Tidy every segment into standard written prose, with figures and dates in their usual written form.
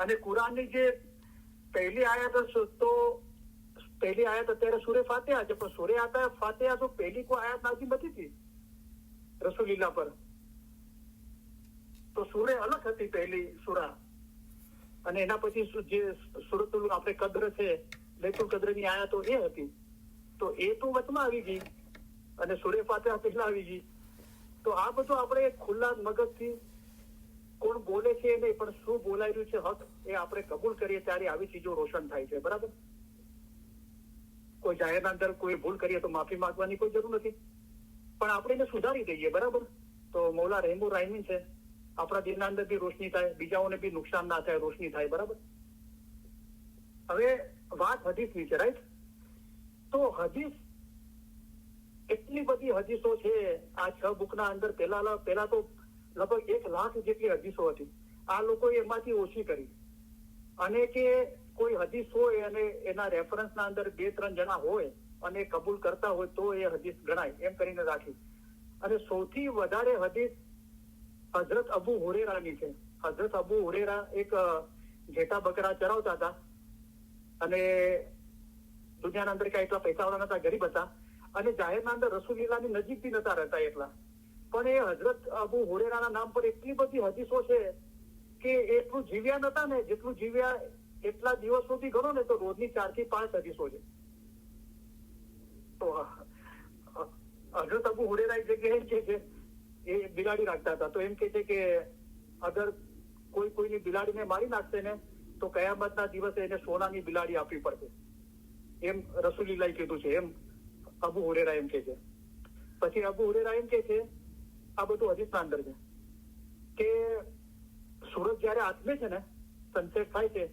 અને કુરાનની જે પહેલી આયત તો પહેલી આયત અત્યારે સૂરે ફાતિહા છે, પણ સૂરે ફાતિહા તો પહેલી કોઈ આયત નાઝિલ નથી થઈ રસૂલિલ્લાહ પર. તો સૂરે અલગ હતી પહેલી સૂરા, અને એના પછી જે સૂરતુલ આપણે કદ્ર છે, લૈતુલ કદ્રની આયતો એ હતી. તો એ તો વચમાં આવી ગઈ અને સૂરે ફાતિહા પહેલા આવી ગઈ. તો આ બધું આપણે ખુલ્લા મગજથી કોણ બોલે છે નહીં, પણ શું બોલાઈ રહ્યું છે હક એ આપણે કબૂલ કરીએ ત્યારે આવી ચીજો રોશન થાય છે. બરાબર. કોઈ જાહેરના અંદર કોઈ ભૂલ કરીએ તો માફી માંગવાની કોઈ જરૂર નથી, પણ આપણે એને સુધારી દઈએ. બરાબર. તો મૌલા રહેમુર રાહીમીન છે, આપણા દિલના અંદર બી રોશની થાય, બીજાઓને બી નુકસાન ના થાય, રોશની થાય. બરાબર. હવે વાત હદીસની છે, રાઈટ? તો હદીસ એટલી બધી હદીસો છે આ 6 બુકના અંદર. પેલા તો લગભગ 1 લાખ જેટલી હદીસો હતી. આ લોકોએ એમાંથી ઓછી કરી, અને કે કોઈ હદીસ હોય અને એના રેફરન્સના અંદર 2-3 જણા હોય અને કબૂલ કરતા હોય તો એ હદીસ ગણાય, એમ કરીને રાખી. અને સૌથી વધારે હદીસ હઝરત અબુ હુરેરાની છે. હઝરત અબુ હુરેરા એક ઘેટા બકરા ચરાવતા હતા અને દુનિયાના અંદર કઈ એટલા પૈસાવાળા નતા, ગરીબ હતા, અને જાહેરના અંદર રસૂલિલ્લાહની નજીક બી નતા રહેતા એટલા. પણ એ હઝરત અબુ હુરેરાના નામ પર એટલી બધી હદીસો છે કે એટલું જીવ્યા નતા ને, જેટલું જીવ્યા એટલા દિવસ સુધી ગણો ને તો રોજની 4 થી 5 હદીસો છે. તો હઝરત અબુ હુરેરા એક જગ્યાએ એમ કે છે, એ બિલાડી રાખતા હતા, તો એમ કે છે કે અગર કોઈની બિલાડીને મારી નાખશે ને તો કયામતના દિવસે એને સોનાની બિલાડી આપવી પડશે, એમ રસૂલિલ્લાહે કીધું છે. એમ અબુ હુરેરા એમ કે છે. પછી અબુ હુરેરા એમ કે છે, આ બધું હદીસના અંદર છે, કે સૂરજ જયારે આથમે છે ને, સનસેટ થાય છે,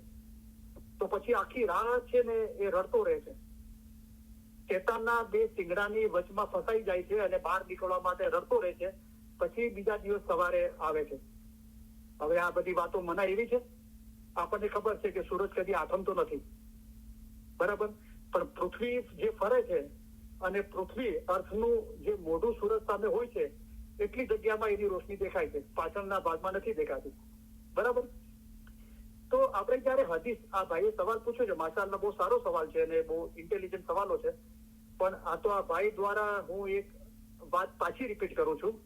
તો પછી આખી રાત છે ને એ રડતો રહે છે. શેતાનના 2 શિંગડાની વચમાં ફસાઈ જાય છે અને બહાર નીકળવા માટે રડતો રહે છે. પછી બીજા દિવસ સવારે આવે છે. હવે આ બધી વાતો મનાય એવી છે? આપણને ખબર છે કે સૂરજ કદી આથમતો નથી. બરાબર. પણ પૃથ્વી જે ફરે છે અને પૃથ્વી અર્થનું જે મોઢું સૂરજ સામે હોય છે એટલી જગ્યામાં એની રોશની દેખાય છે, પાછળના ભાગમાં નથી દેખાતી. બરાબર. તો આપણે જયારે હદીસ, આ ભાઈએ સવાલ પૂછ્યો છે, માશાઅલ્લાહ બહુ સારો સવાલ છે અને બહુ ઇન્ટેલિજન્ટ સવાલો છે, પણ આ તો આ ભાઈ દ્વારા હું એક વાત પાછી રિપીટ કરું છું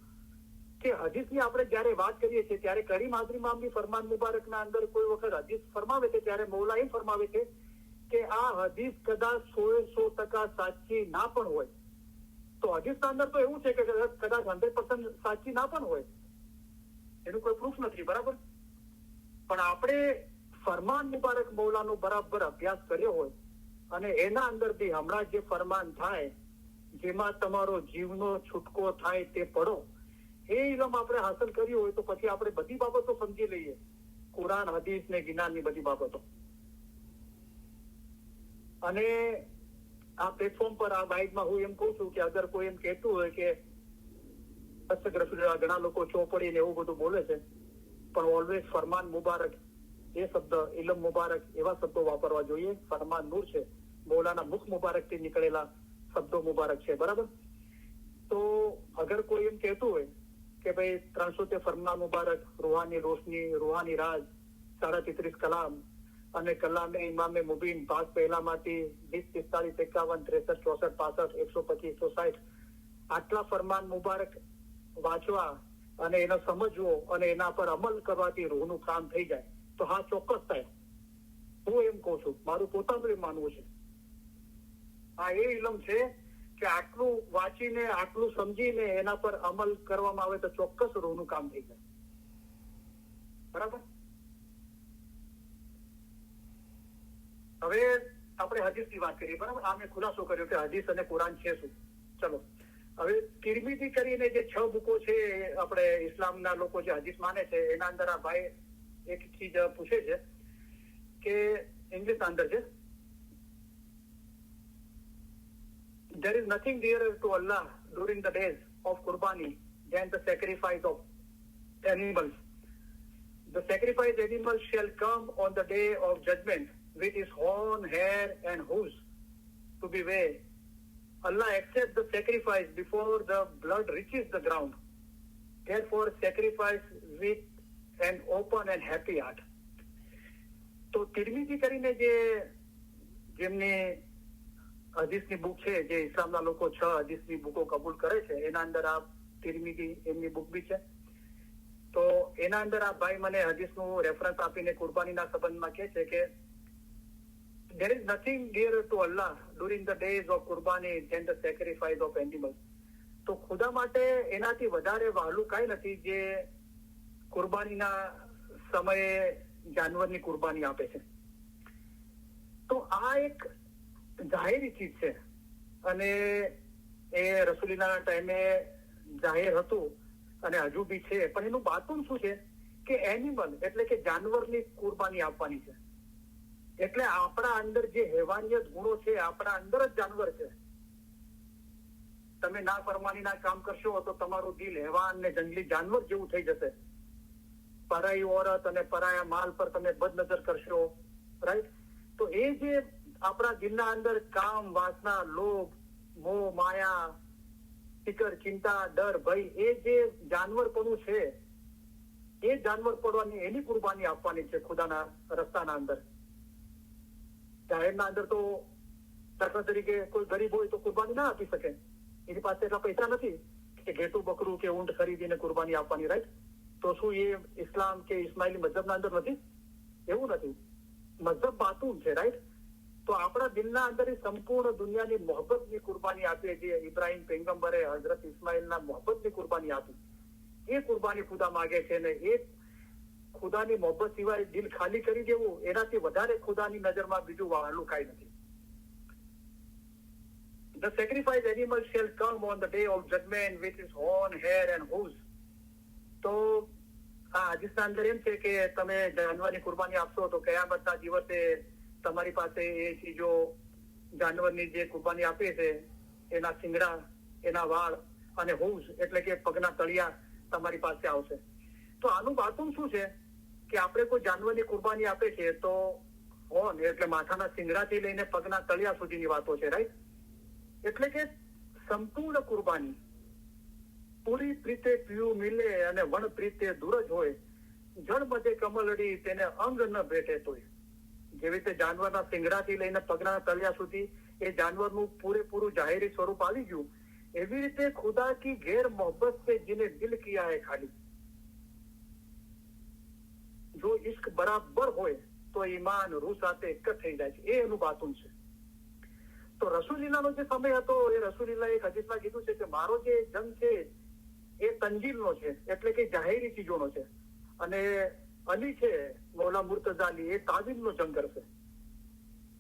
કે હદીસની આપણે જયારે વાત કરીએ છીએ ત્યારે કરીમ હાજરી મામની ફરમાન મુબારકના અંદર કોઈ વખત હદીસ ફરમાવે છે ત્યારે મૌલા એમ ફરમાવે છે કે આ હદીસ કદાચ 100% સાચી ના પણ હોય. તો હદીસના અંદર તો એવું છે કે કદાચ 100% સાચી ના પણ હોય, એનું કોઈ પ્રૂફ નથી. બરાબર. પણ આપણે ફરમાન મુબારક મૌલાનો બરાબર અભ્યાસ કર્યો હોય અને એના અંદર બી હમણાં જે ફરમાન થાય જેમાં તમારો જીવનો છૂટકો થાય તે પડો, એ ઇલમ આપણે હાંસલ કર્યું હોય તો પછી આપણે બધી બાબતો સમજી લઈએ, કુરાન, હદીસ ને જ્ઞાનની બધી બાબતો. અને આ પ્લેટફોર્મ પર આ બાઇટમાં હું એમ કહું છું કે અગર કોઈ એમ કહેતું હોય કે ઘણા લોકો ચોપડી ને એવું બધું બોલે છે, પણ ઓલવેઝ ફરમાન મુબારક એ શબ્દ, ઇલમ મુબારક એવા શબ્દો વાપરવા જોઈએ. ફરમાન નૂર છે, મૌલાના મુખ મુબારક થી નીકળેલા શબ્દો મુબારક છે. બરાબર. તો અગર કોઈ એમ કહેતું હોય કે ભાઈ 300 ફરમાન મુબારક, રૂહાની રોશની, રૂહાની રાજ, 33 કલામ અને કલામે ઇમામે મુબીન ભાગ પહેલામાંથી 20, 45, 51, 63, 64, 65, 125, 160 આટલા ફરમાન મુબારક વાંચવા અને એને સમજવો અને એના પર અમલ કરવાથી રૂહનું કામ થઈ જાય, તો હા, ચોક્કસ થાય. હું એમ કહું છું, મારું પોતાનું એમ માનવું છે. આ એ ઇલમ છે કે આટલું વાંચીને, આટલું સમજીને એના પર અમલ કરવામાં આવે તો ચોક્કસ રૂહનું કામ થઈ જાય. બરાબર. હવે આપણે હદીસની વાત કરીએ. બરાબર. આ મેં ખુલાસો કર્યો કે હદીસ અને કુરાન છે શું. ચલો, હવે તિરમિઝી કરીને જે 6 બુકો છે આપણે ઇસ્લામના લોકો જે હદીસ માને છે, એના અંદર આ ભાઈ એક ચીજ પૂછે છે કે ઇંગ્લિશના અંદર છે, there is nothing dearer to Allah during the days of Qurbani than the sacrifice of animals. The sacrificed animal shall come on the day of judgment with his horn, hair and hooves to be weighed. Allah accepts the sacrifice before the blood reaches the ground. Therefore sacrifice with an open and happy heart. તો તિરમિઝી કરીને જેમની હદીસની book છે, જે ઇસ્લામના લોકો 6 હદીસની બુકો કબૂલ કરે છે, એના અંદર આ તિરમિઝી એમની બુક બી છે. તો એના અંદર આ ભાઈ મને હદીસનું રેફરન્સ આપીને કુરબાનીના સંબંધમાં કહે છે કે there is nothing dearer to Allah during the days of Qurbani than the sacrifice of animals. તો ખુદા માટે એનાથી વધારે વહાલું કાંઈ નથી જે કુરબાનીના સમયે જાનવરની કુરબાની આપે છે. તો આ એક જાહેરી ચીજ છે અને એ રસૂલીના ટાઈમે જાહેર હતું અને હજુ બી છે, પણ એનું બાતું શું છે કે એનિમલ એટલે કે જાનવરની કુરબાની આપવાની છે. એટલે આપણા અંદર જે હેવાનિયત ગુણો છે, આપણા અંદર જ જાનવર છે. તમે ના ફરમાનીના કામ કરશો તો તમારું દિલ હેવાન ને જંગલી જાનવર જેવું થઈ જશે. પરાઈ ઓરત અને પરાયા માલ પર તમે બદનજર કરશો, રાઈટ? તો એ જે આપણા દિલના અંદર કામ, વાસના, લોભ, મોહ, માયા, ફિકર, ચિંતા, ડર, ભય, એ જે જાનવરપણું છે, એ જાનવર પડવાની એની કુરબાની આપવાની છે ખુદાના રસ્તાના અંદર. જાહેરના અંદર તો દાખલા તરીકે કોઈ ગરીબ હોય તો કુરબાની ના આપી શકે, એની પાસે એટલા પૈસા નથી કે ઘેટું બકરું કે ઊંટ ખરીદીને કુરબાની આપવાની, રાઈટ? તો શું એ ઇસ્લામ કે ઇસ્માઇલી મઝહબના અંદર નથી? એવું નથી. મઝહબ બાતુન છે, રાઈટ? તો આપણા દિલના અંદર સંપૂર્ણ દુનિયાની મોહબ્બતની કુરબાની આપીએ છીએ. ઇબ્રાહિમ પૈગંબરે હઝરત ઇસ્માઇલના મોહબ્બતની કુરબાની આપી. એ કુરબાની ખુદા માગે છે ને એ ખુદાની મોહબ્બત સિવાય દિલ ખાલી કરી દેવું, એનાથી વધારે ખુદાની નજરમાં બીજું વહાલું કાંઈ નથી. The sacrifice animal shall come on the day of judgment with its horn, hair and hooves. તો આ હદીસના અંદર એમ છે કે તમે જાનવરની કુરબાની આપશો તો કયામતના દિવસે તમારી પાસે એ ચીજો જાનવરની જે કુરબાની આપે છે એના શિંગડા, એના વાળ અને હૂવ્સ એટલે કે પગના તળિયા તમારી પાસે આવશે. તો આનું બાતું શું છે કે આપણે કોઈ જાનવરની કુરબાની આપે છે તો હોર્ન એટલે માથાના શિંગડાથી લઈને પગના તળિયા સુધીની વાતો છે, રાઈટ? એટલે કે સંપૂર્ણ કુરબાની પૂરી પ્રીતે પીવું મિલે અને વણ પ્રીતે દૂર જ હોય, જળ મધે કમલડી તેને અંગ ન ભેટે તોય. જેવી રીતે જાનવરના શિંગડાથી લઈને પગના તળિયા સુધી એ જાનવરનું પૂરેપૂરું જાહેરી સ્વરૂપ આવી ગયું, એવી રીતે ખુદા કી ગેર મોહબ્બત से जिन्हें दिल किया है खाली, જો ઇશ્ક બરાબર હોય તો ઈમાન રૂહ સાથે એક થઈ જાય છે. એ એનું બાતું છે. તો રસૂલીલાનો જે સમય હતો એ રસૂલીલા એક હદીસમાં કીધું છે કે મારો જે જંગ છે એ તંજીલનો છે, એટલે કે જાહેરી ચીજોનો છે, અને અલી છે મૌલા મુર્તઝા અલી એ તાવીમનો જંગ કરશે.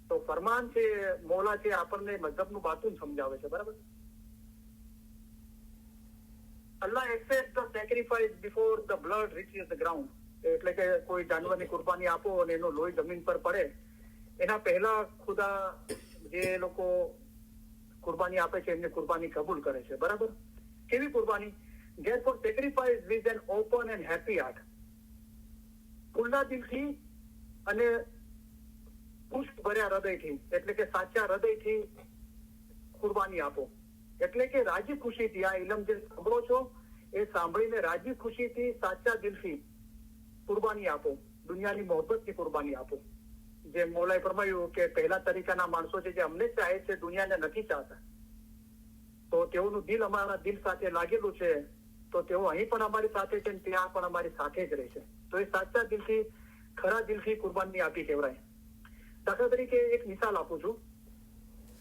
તો ફરમાન છે મૌલા છે આપણને મઝહબનું બાતું સમજાવે છે, બરાબર? Allah accepts the sacrifice before the blood reaches the ground. એટલે કે કોઈ જાનવરની કુરબાની આપો અને એનો લોહી જમીન પર પડે એના પહેલા ખુદા જે લોકો કુરબાની આપે છે એમને કુરબાની કબૂલ કરે છે, બરાબર? કેવી કુરબાની? Therefore sacrifice with an open and happy heart. ખુલ્લા દિલથી અને પુષ્ટ ભર્યા હૃદયથી, એટલે કે સાચા હૃદયથી કુરબાની આપો. એટલે કે રાજી ખુશીથી આ ઇલમ જે સાંભળો છો એ સાંભળીને રાજી ખુશીથી સાચા દિલથી કુરબાની આપો, દુનિયાની મોહબ્બતની કુરબાની આપો. જે મૌલાએ ફરમાયું કે પહેલા તરીકાના માણસો છે જે અમને ચાહે છે, દુનિયાને નથી ચાહતા, તો તેઓનું દિલ અમારા દિલ સાથે લાગેલું છે, તો તેઓ અહીં પણ અમારી સાથે છે અને ત્યાં પણ અમારી સાથે જ રહેશે. તો એ સાચા દિલથી, ખરા દિલથી કુરબાની આપી કહેવાય. દાખલા તરીકે એક મિસાલ આપું છું.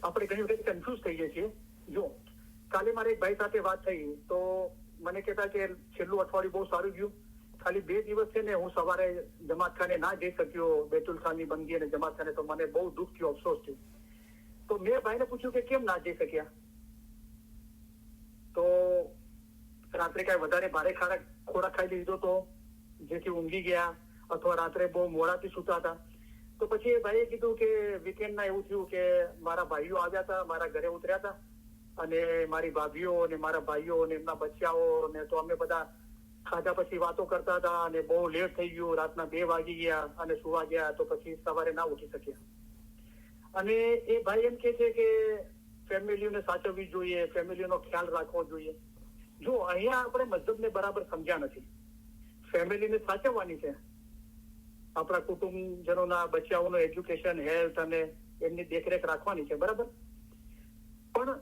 આપણે ઘણી વખત કન્ફ્યુઝ થઈ જઈએ છીએ. જો કાલે મારે એક ભાઈ સાથે વાત થઈ તો મને કહેતા કે છેલ્લું અઠવાડિયું બહુ સારું ગયું, ખાલી 2 દિવસ છે ને હું સવારે જમાતખાને ના જઈ શક્યો, બેતુલ ખાનની બંદગી અને જમાતખાને, તો મને બહુ દુઃખ થયું, અફસોસ થયું. તો મેં ભાઈને પૂછ્યું કે કેમ ના જઈ શક્યા? તો રાત્રે કાંઈ વધારે ભારે ખોરાક ખાઈ લીધો તો જેથી ઊંઘી ગયા, અથવા રાત્રે બહુ મોડાથી સૂતા હતા. તો પછી એ ભાઈએ કીધું કે વીકેન્ડના એવું થયું કે મારા ભાઈઓ આવ્યા હતા, મારા ઘરે ઉતર્યા હતા, અને મારી ભાભીઓ અને મારા ભાઈઓ અને એમના બચ્ચાઓ ને, તો અમે બધા ખાધા પછી વાતો કરતા હતા અને બહુ લેટ થઈ ગયું, રાતના 2 વાગી ગયા અને સુવા ગયા, તો પછી સવારે ના ઉઠી શક્યા. અને એ ભાઈ એમ કે છે કે ફેમિલીને સાચવવી જોઈએ, ફેમિલીનો ખ્યાલ રાખવો જોઈએ. જો અહીંયા આપણે મઝહબને બરાબર સમજ્યા નથી. ફેમિલીને સાચવવાની છે, આપણા કુટુંબજનોના બચ્ચાઓનું એજ્યુકેશન, હેલ્થ અને એમની દેખરેખ રાખવાની છે, બરાબર. પણ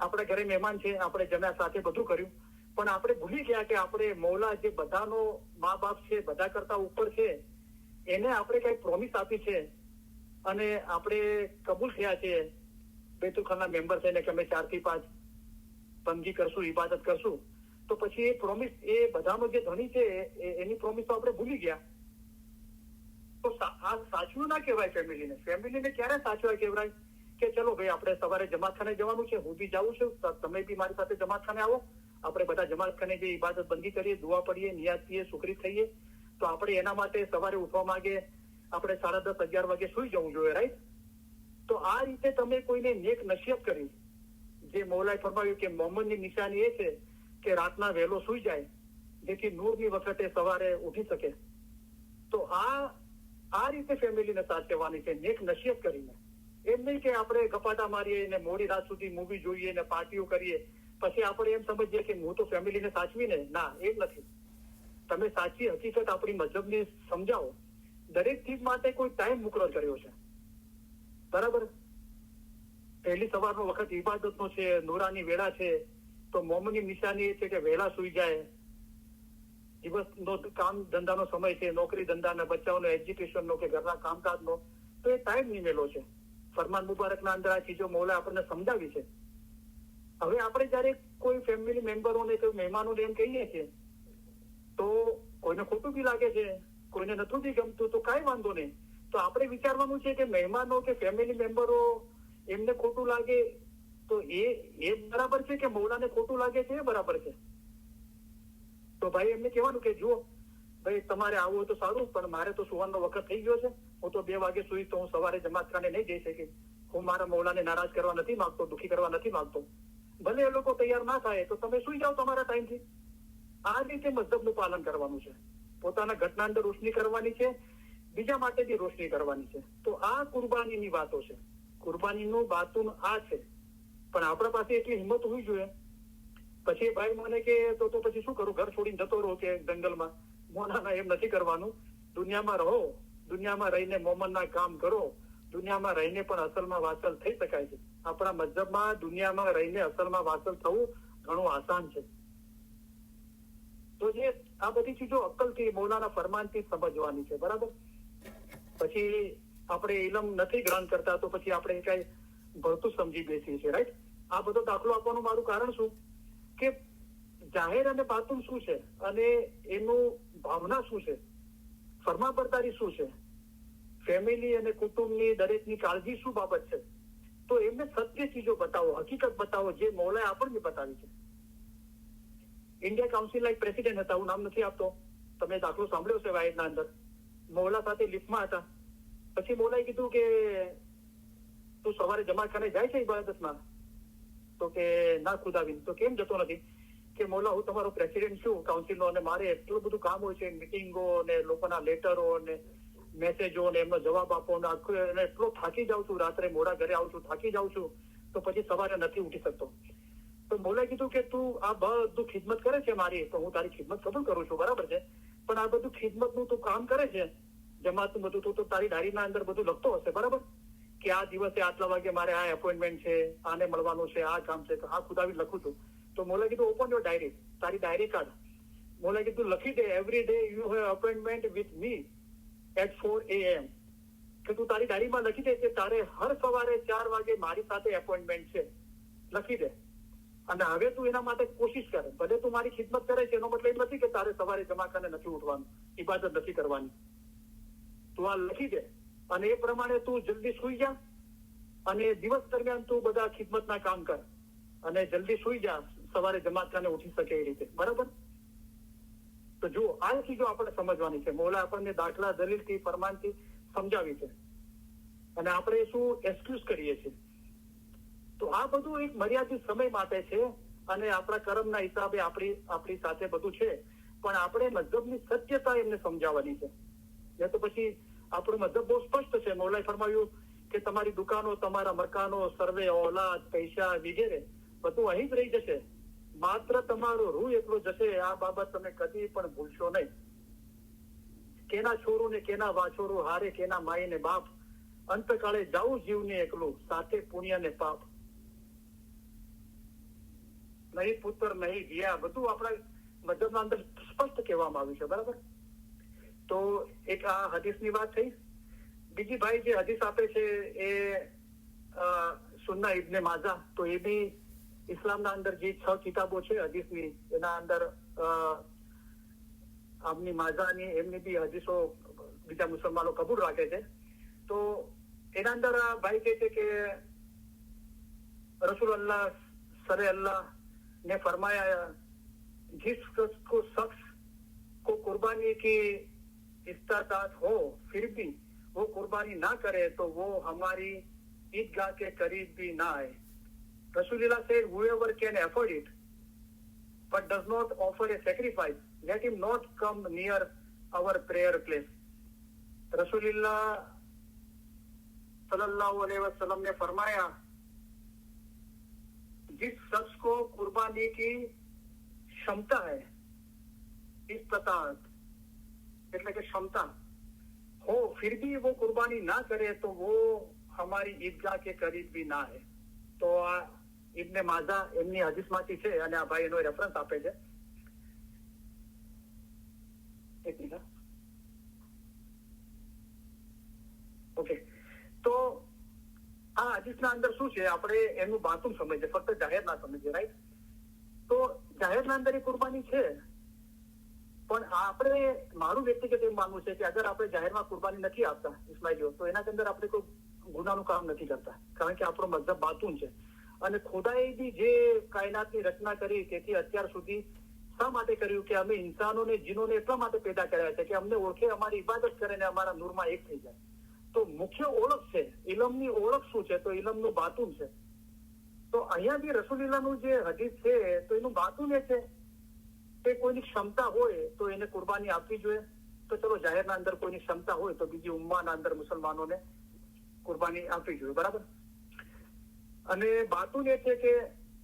આપણે ઘરે મહેમાન છે, આપણે જમ્યા, સાથે બધું કર્યું, પણ આપણે ભૂલી ગયા કે આપણે મૌલા જે બધાનો મા બાપ છે, બધા કરતા ઉપર છે, એને આપણે કઈ પ્રોમિસ આપી છે અને આપણે કબૂલ થયા છે બેતુલખાના મેમ્બર થઈને કે અમે 4 થી 5 બંદગી કરશું, ઇબાદત કરશું, તો પછી એ પ્રોમિસ, એ બધાનો જે ધણી છે એની પ્રોમિસ તો આપણે ભૂલી ગયા. તો આ સાચવું ના કહેવાય ફેમિલીને. ફેમિલીને ક્યારે સાચવા કહેવાય કે ચલો ભાઈ આપણે સવારે જમાતખાને જવાનું છે, હું બી જાઉં છું, તમે બી મારી સાથે જમાતખાને આવો, આપણે બધા જમાતખાને જે ઇબાદત બંદગી કરીએ, દુઆ પડીએ, નિયાઝ કરીએ, સુખરી થઈએ. તો આપણે એના માટે સવારે ઉઠવા માંગે આપણે 10:30, 11 વાગે સુઈ જવું જોઈએ, રાઈટ? તો આ રીતે તમે કોઈને નેક નસીહત કરી. જે મૌલાએ ફરમાવ્યું કે મોમનની નિશાની એ છે કે રાતના વહેલો સુઈ જાય જેથી નૂરની વખતે સવારે ઉઠી શકે. તો આ રીતે ફેમિલીને સાચવવાની છે, નેક નસીહત કરીને. એમ નહીં કે આપણે ગપાટા મારીએ ને મોડી રાત સુધી મૂવી જોઈએ ને પાર્ટીઓ કરીએ, પછી આપણે એમ સમજીએ કે હું તો ફેમિલીને સાચવીને. ના, એમ નથી. તમે સાચી હકીકત આપણી મજહબની સમજાવો. દરેક ચીજ માટે કોઈ ટાઈમ મુકરર કર્યો છે, બરાબર. પહેલી સવારનો વખત ઇબાદતનો છે, નૂરાની વેળા છે, તો મોમની નિશાની એ છે કે વહેલા સુઈ જાય. દિવસનો કામ ધંધાનો સમય છે, નોકરી ધંધાના, બચ્ચાઓનો એજ્યુકેશનનો કે ઘરના કામકાજનો, તો એ ટાઈમ નિમેલો છે. ફરમાન મુબારકના અંદર આ ચીજો મૌલા આપણને સમજાવી છે. હવે આપણે જયારે કોઈ ફેમિલી મેમ્બરોને, કોઈ મહેમાનોને એમ કહીએ છીએ તો કોઈને ખોટું બી લાગે છે, કોઈને નથી બી ગમતું, તો કાંઈ વાંધો નહીં. તો આપણે વિચારવાનું છે કે મહેમાનો કે ફેમિલી મેમ્બરો એમને ખોટું લાગે તો એ બરાબર છે કે મૌલાને ખોટું લાગે છે એ બરાબર છે? તો ભાઈ એમને કહેવાનું કે જુઓ ભાઈ તમારે આવું હોય તો સારું, પણ મારે તો સુવાનો વખત થઈ ગયો છે, હું તો 2 વાગે સુઈ, તો હું સવારે જમાતખાને નહીં જઈ શકી. હું મારા મૌલાને નારાજ કરવા નથી માંગતો, દુઃખી કરવા નથી માંગતો. ભલે એ લોકો તૈયાર ના થાય તો તમે સુઈ જાઓ તમારા ટાઈમથી. આ રીતે મઝહબનું પાલન કરવાનું છે. પોતાના ઘટના અંદર રોશની કરવાની છે, બીજા માટે બી રોશની કરવાની છે. તો આ કુરબાનીની વાતો છે. કુરબાનીનું બાતુન આ છે. પણ આપણા પાસે એટલી હિંમત હોવી જોઈએ. પછી ભાઈ મને કે તો પછી શું કરું, ઘર છોડીને જતો રહો કે જંગલમાં? મોલાના એમ નથી કરવાનું. દુનિયામાં રહો, દુનિયામાં રહીને મોમનના કામ કરો, દુનિયામાં રહીને પણ અસલમાં વાસલ થઈ શકાય છે. આપણા મજહબમાં દુનિયામાં રહીને અસલમાં વાસલ થવું ઘણું આસાન છે. તો જે આ બધી ચીજો અક્કલથી, મૌલાના ફરમાનથી સમજવાની છે, બરાબર. પછી આપણે ઇલમ નથી ગ્રહણ કરતા તો પછી આપણે કઈ ભળતું સમજી બેસીએ છીએ, રાઈટ? આ બધો દાખલો આપવાનું મારું કારણ શું કે જાહેર અને બાતુન શું છે અને એનું ભાવના શું છે, ફરમાબરદારી શું છે, ફેમિલી અને કુટુંબની દરેકની કાળજી શું બાબત છે, તો એમને સત્ય ચીજો બતાવો, હકીકત બતાવો જે મૌલાએ આપણને બતાવી છે. ઇન્ડિયા કાઉન્સિલના એક પ્રેસિડેન્ટ હતા, હું નામ નથી આપતો, તમે દાખલો સાંભળ્યો છે વાયદના અંદર. મૌલા સાથે લિફ્ટમાં હતા. પછી મૌલાએ કીધું કે તું સવારે જમાતખાને જાય છે ઇબાદતમાં? તો કે ના ખુદાબીન. તો કેમ જતો નથી? કે મૌલા હું તમારો પ્રેસિડેન્ટ છું કાઉન્સિલનો અને મારે એટલું બધું કામ હોય છે, મિટિંગો ને લોકોના લેટરો ને મેસેજો ને એમનો જવાબ આપો ને આખું, એટલો થાકી જાઉં છું, રાત્રે મોડા ઘરે આવું છું, થાકી જાઉં છું, તો પછી સવારે નથી ઉઠી શકતો. તો મૌલાએ કીધું કે તું આ બધું ખિદમત કરે છે મારી, તો હું તારી ખિદમત કબૂલ કરું છું, બરાબર છે, પણ આ બધું ખિદમતનું તું કામ કરે છે જમાતનું બધું, તો તારી ડાયરીના અંદર બધું લખતો હશે, બરાબર, કે આ દિવસે આટલા વાગે મારે આ એપોઇન્ટમેન્ટ છે, આને મળવાનું છે, આ કામ છે. તો હા ખુદાવી લખું છું. તો મૌલાએ કીધું ઓપન યોર ડાયરી, તારી ડાયરી કાઢ. મૌલાએ કીધું લખી દે, every day you have appointment with me at 4 AM. કે તું તારી ડાયરીમાં લખી દે કે તારે હર સવારે 4 વાગે મારી સાથે એપોઇન્ટમેન્ટ છે, લખી દે. અને હવે તું એના માટે કોશિશ કરે. ભલે તું મારી ખિદમત કરે છે એનો મતલબ નથી કે તારે સવારે જમાખાને નથી ઉઠવાનું, ઇબાદત નથી કરવાની. તું આ લખી દે અને એ પ્રમાણે તું જલ્દી સુઈ જા અને દિવસ દરમિયાન તું બધા ખિદમતના કામ કર અને જલ્દી સુઈ જા, સવારે જમાતખાને ઉઠી શકે એ રીતે, બરાબર. તો જુઓ આ ચીજો આપણે સમજવાની છે. મૌલા આપણને દાખલા દલીલથી, ફરમાનથી સમજાવી છે અને આપણે શું એક્સક્યુઝ કરીએ છીએ. તો આ બધું એક મર્યાદિત સમય માટે છે અને આપણા કર્મના હિસાબે આપણી સાથે બધું છે, પણ આપણે મઝહબની સત્યતા એમને સમજાવવાની છે. એ તો પછી આપણું મઝહબ બહુ સ્પષ્ટ છે. મૌલાએ ફરમાવ્યું કે તમારી દુકાનો, તમારા મકાનો, સર્વે, ઓલાદ, પૈસા વગેરે બધું અહીં જ રહી જશે, માત્ર તમારો રૂહ એકલો જશે. આ બાબત તમે કદી પણ ભૂલશો નહીં. કેના છોરું ને કેના વાછોરું, હારે કેના માય ને બાપ, અંતકાળે જાવું જીવને એકલું, સાથે પુણ્ય ને પાપ. નહીં પુત્ર નહીં જીયા, બધું આપણા મજબના અંદર સ્પષ્ટ કહેવામાં આવ્યું છે. બરાબર. તો એક આ હદીસની વાત થઈ. બીજી ભાઈ જે હદીસ આપે છે એ સુન્ના ઇબ્ને માજા. તો એ બી ઇસ્લામના અંદર જે 6 કિતાબો છે હદીસની, એના અંદર આમની માજાની એમની બી હદીસો બીજા મુસલમાનો કબૂલ રાખે છે. તો એના અંદર ભાઈ કહે છે કે रसूल अल्लाह सरे अल्लाह ने फरमाया, जिस को शख्स को कुर्बानी की इस्तात हो फिर भी वो कुर्बानी ना करे तो वो हमारी ईदगाह के करीब भी ना आए. Rasulullah said, whoever can afford it but does not offer a sacrifice, let him not come near our prayer place. Rasulullah सल्लल्लाहु अलैहि वसल्लम ने फरमाया, जिस शख्स को कुर्बानी की क्षमता है, इस्तात એટલે કે क्षमता हो फिर भी वो कुर्बानी ना करे तो वो हमारी ईदगाह के करीब भी ना है. તો આ ઇબ્ને માજા એમની હદીસમાંથી છે અને આ ભાઈ એનો રેફરન્સ આપે છે. ઓકે, તો આ હદીસના અંદર શું છે, આપણે એનું બાતું સમજીએ, ફક્ત જાહેર ના સમજીએ. રાઈટ. તો જાહેરના અંદર એ કુરબાની છે, પણ આપણે મારું વ્યક્તિગત એમ માનવું છે કે અગર આપણે જાહેરમાં કુરબાની નથી આપતા ઇસ્માઇલીઓ, તો એના અંદર આપણે કોઈ ગુનાનું કામ નથી કરતા, કારણ કે આપણો મઝહબ બાતુન છે. અને ખુદાએ બી જે કાયનાતની રચના કરી તેથી અત્યાર સુધી શા માટે કર્યું કે અમે ઇન્સાનોને જીનોને એટલા માટે પેદા કર્યા છે કે અમને ઓળખે, અમારી ઇબાદત કરે ને અમારા નૂરમાં એક થઈ જાય. તો મુખ્ય ઓળખ છે ઇલમની, ઓળખ શું છે? તો ઇલમનું બાતુન છે. તો અહીંયા બી રસૂલુલ્લાહનું જે હદીસ છે તો એનું બાતુન એ છે કે કોઈની ક્ષમતા હોય તો એને કુરબાની આપવી જોઈએ. તો ચલો જાહેરના અંદર કોઈની ક્ષમતા હોય તો બીજી ઉમ્માના અંદર મુસલમાનોને કુરબાની આપવી જોઈએ. બરાબર. અને બાતુન એ છે કે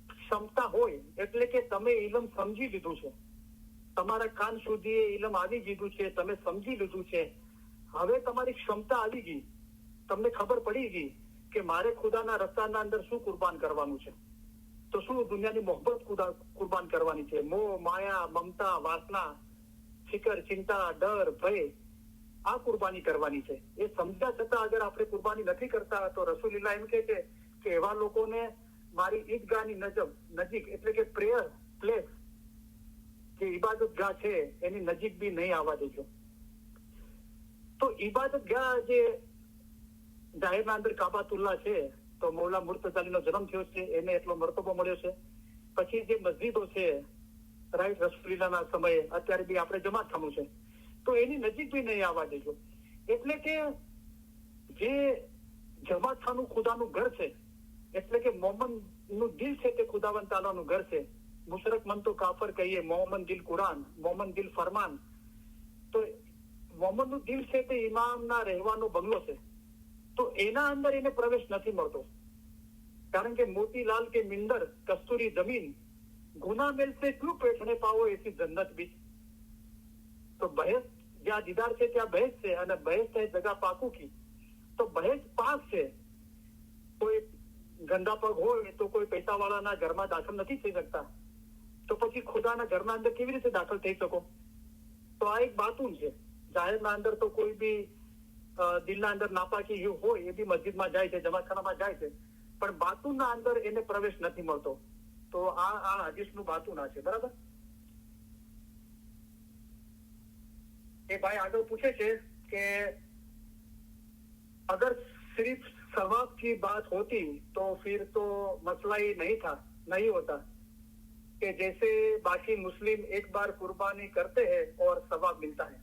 ક્ષમતા હોય એટલે કે તમે ઇલમ સમજી લીધું છે, તમારા કાન સુધી એ ઇલમ આવી ગયું છે, તમે સમજી લીધું છે, હવે તમારી ક્ષમતા આવી ગઈ, તમને ખબર પડી ગઈ કે મારે ખુદાના રસ્તાના અંદર શું કુરબાન કરવાનું છે. તો શું દુનિયાની મોહબ્બત કુરબાન કરવાની છે, મોહ માયા મમતા વાસના ફિકર ચિંતા ડર ભય, આ કુરબાની કરવાની છે. એ સમજ્યા છતાં અગર આપણે કુરબાની નથી કરતા તો રસૂલુલ્લાહ એમ કહે છે કે એવા લોકોને મારી ઈદગાહની નજીક એટલે કે પ્રેયર પ્લેસ જે ઇબાદત ગાહ છે એની નજીક બી નહીં આવવા દેજો. તો ઇબાદત ગાહ જે જાહેરના અંદર કાબાતુલ્લાહ છે, તો મૌલા મુર્તઝાલીનો જન્મ થયો છે, એને એટલો મરતબો મળ્યો છે. પછી જે મસ્જિદો છે રાઈટ રસૂલુલ્લાહના સમયે, અત્યારે બી આપણે જમાતખાનું છે, તો એની નજીક બી નહીં આવવા દેજો. એટલે કે જે જમાતખાનું ખુદાનું ઘર છે, એટલે કે મોમન નું દિલ છે તે ખુદાવંદ તાલાનું ઘર છે. મુશરક મન તો કાફર કહીએ, મોમન દિલ કુરાન, મોમન દિલ ફરમાન. તો મોમન નું દિલ છે તે ઇમામના રહેવાનો બંગલો છે. તો એના અંદર એને પ્રવેશ નથી મળતો, કારણ કે મોતીલાલ કે મિંદર કસ્તુરી જમીન ગુના મેલ से क्यों बैठने पाओ ऐसी जन्नत भी. તો બહેસ જ્યાં દીદાર છે ત્યાં બહેસ છે, અને બહેસ છે જગા પાકું કી. તો બહેસ પાસ છે. કોઈ ગંદા પગ હોય તો કોઈ પૈસા વાળાના ઘરમાં દાખલ નથી થઈ શકતા, તો પછી ખુદાના ઘરના અંદર કેવી રીતે દાખલ થઈ શકો? તો આ એક બાતુન છે. જાહેરના અંદર તો કોઈ બી દિલના અંદર નાપાકી હોય એ બી મસ્જિદમાં જાય છે, જમાતખાનામાં જાય છે, પણ બાતુનના અંદર એને પ્રવેશ નથી મળતો. તો આ હદીસનું બાતુન આ છે. બરાબર. એ ભાઈ આગળ પૂછે છે કે अगर सिर्फ सवाब की बात होती तो फिर तो मसला ही नहीं होता कि जैसे बाकी मुस्लिम एक बार कुर्बानी करते हैं और सवाब मिलता है.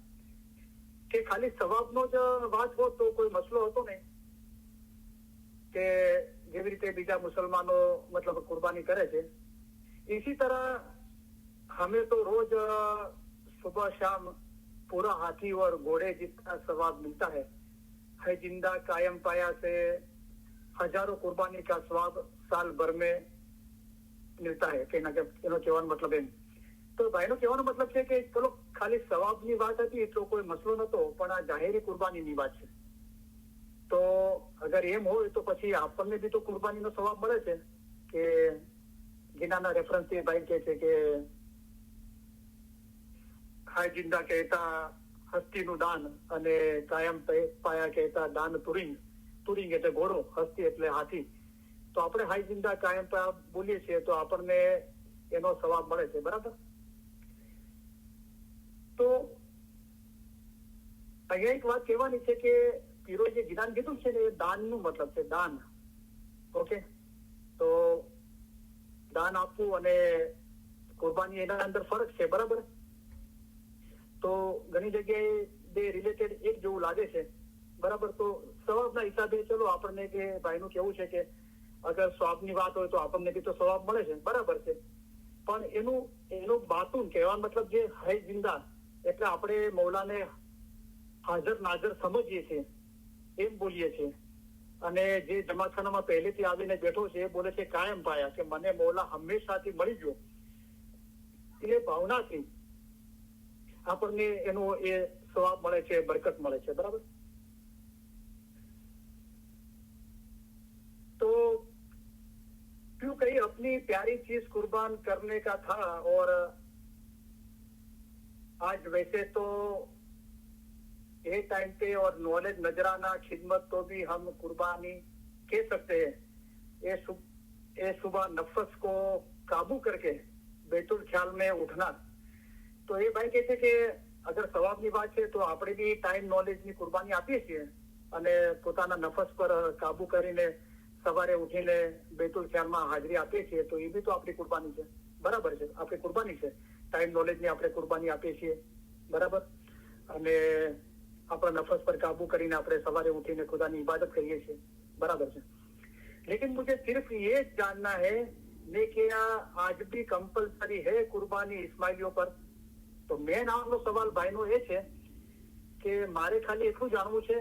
कि खाली सवाबનો જ વાત હોત તો કોઈ મસલો હતો નહીં, કે જેવી રીતે બીજા મુસલમાનો मतलब कुर्बानी करे છે, इसी तरह हमें तो रोज सुबह शाम पूरा हाथी और घोड़े जितना सवाब मिलता है जिंदा कायम पाया से हजारों कुर्बानी का स्वाब साल भर में मिलता है. કે એનો કહેવાનો મતલબ એમ. તો ભાઈનો કહેવાનો મતલબ છે કે ચલો ખાલી સવાબની વાત હતી તો કોઈ મસલો નતો, પણ આ જાહેરી કુરબાનીની વાત છે. તો અગર એમ હોય તો પછી આપણને બી તો કુરબાનીનો સવાબ મળે છે કે ગીનાના રેફરન્સથી ભાઈ કહે છે કે હાય જિંદા કહેતા હસ્તીનું દાન અને કાયમ પાયા કહેતા દાન તુરિંગ. તુરિંગ એટલે ઘોડો, હસ્તી એટલે હાથી. તો આપણે હાય જિંદા કાયમ પાયા બોલીએ છીએ તો આપણને એનો સવાબ મળે છે, બરાબર. તો અહીંયા એક વાત કહેવાની છે કે પીરોએ જે જ્ઞાન કીધું છે ને એ દાનનું મતલબ છે, દાન. ઓકે, તો દાન આપવું અને કુરબાની એના અંદર ફરક છે, બરાબર. તો ઘણી જગ્યાએ બે રિલેટેડ એક જેવું લાગે છે, બરાબર. તો સવાબના હિસાબે ચલો આપણને કે ભાઈનું કેવું છે કે અગર સવાબની વાત હોય તો આપણને બી તો સવાબ મળે છે, બરાબર છે. પણ એનું બાતુન કહેવાનો મતલબ જે હાય જિંદા એટલે આપણે મૌલાને હાજર નાજર સમજીએ છીએ, એમ બોલીએ છીએ. અને જે જમાતખાનામાં પહેલેથી આવીને બેઠો છે એ બોલે છે કાયમ પાયા, કે મને મૌલા હંમેશાથી મળી ગયો. એ ભાવનાથી આપણને એનો એ સવાબ મળે છે, બરકત મળે છે, બરાબર. तो क्यों कहीं अपनी प्यारी चीज कुर्बान करने का था, और आज वैसे तो ये टाइम पे और नॉलेज नजराना खिदमत तो भी हम कुर्बानी कह सकते हैं. ये सुबह नफ्स को काबू करके बैतुल ख्याल में उठना. તો એ ભાઈ કહે છે કે અગર સવાબની વાત છે તો આપણે બી ટાઈમ નોલેજની કુરબાની આપીએ છીએ અને પોતાના નફસ પર કાબુ કરીને સવારે ઉઠીને બેતુલ ખ્યાલમાં હાજરી આપીએ છીએ, તો એ બી તો આપણી કુરબાની છે, બરાબર છે. આપણી કુરબાની છે, ટાઈમ નોલેજની આપણે કુરબાની આપીએ છીએ, બરાબર. અને આપણા નફસ પર કાબू કરીને આપણે સવારે ઉઠીને ખુદાની ઇબાદત કરીએ છીએ, બરાબર છે. लेकिन मुझे सिर्फ ये जानना है ने कि आज भी कंपलसरी है कुर्बानी इस्माइलियों पर. તો મેન આમનો સવાલ ભાઈનો એ છે કે મારે ખાલી એટલું જાણવું છે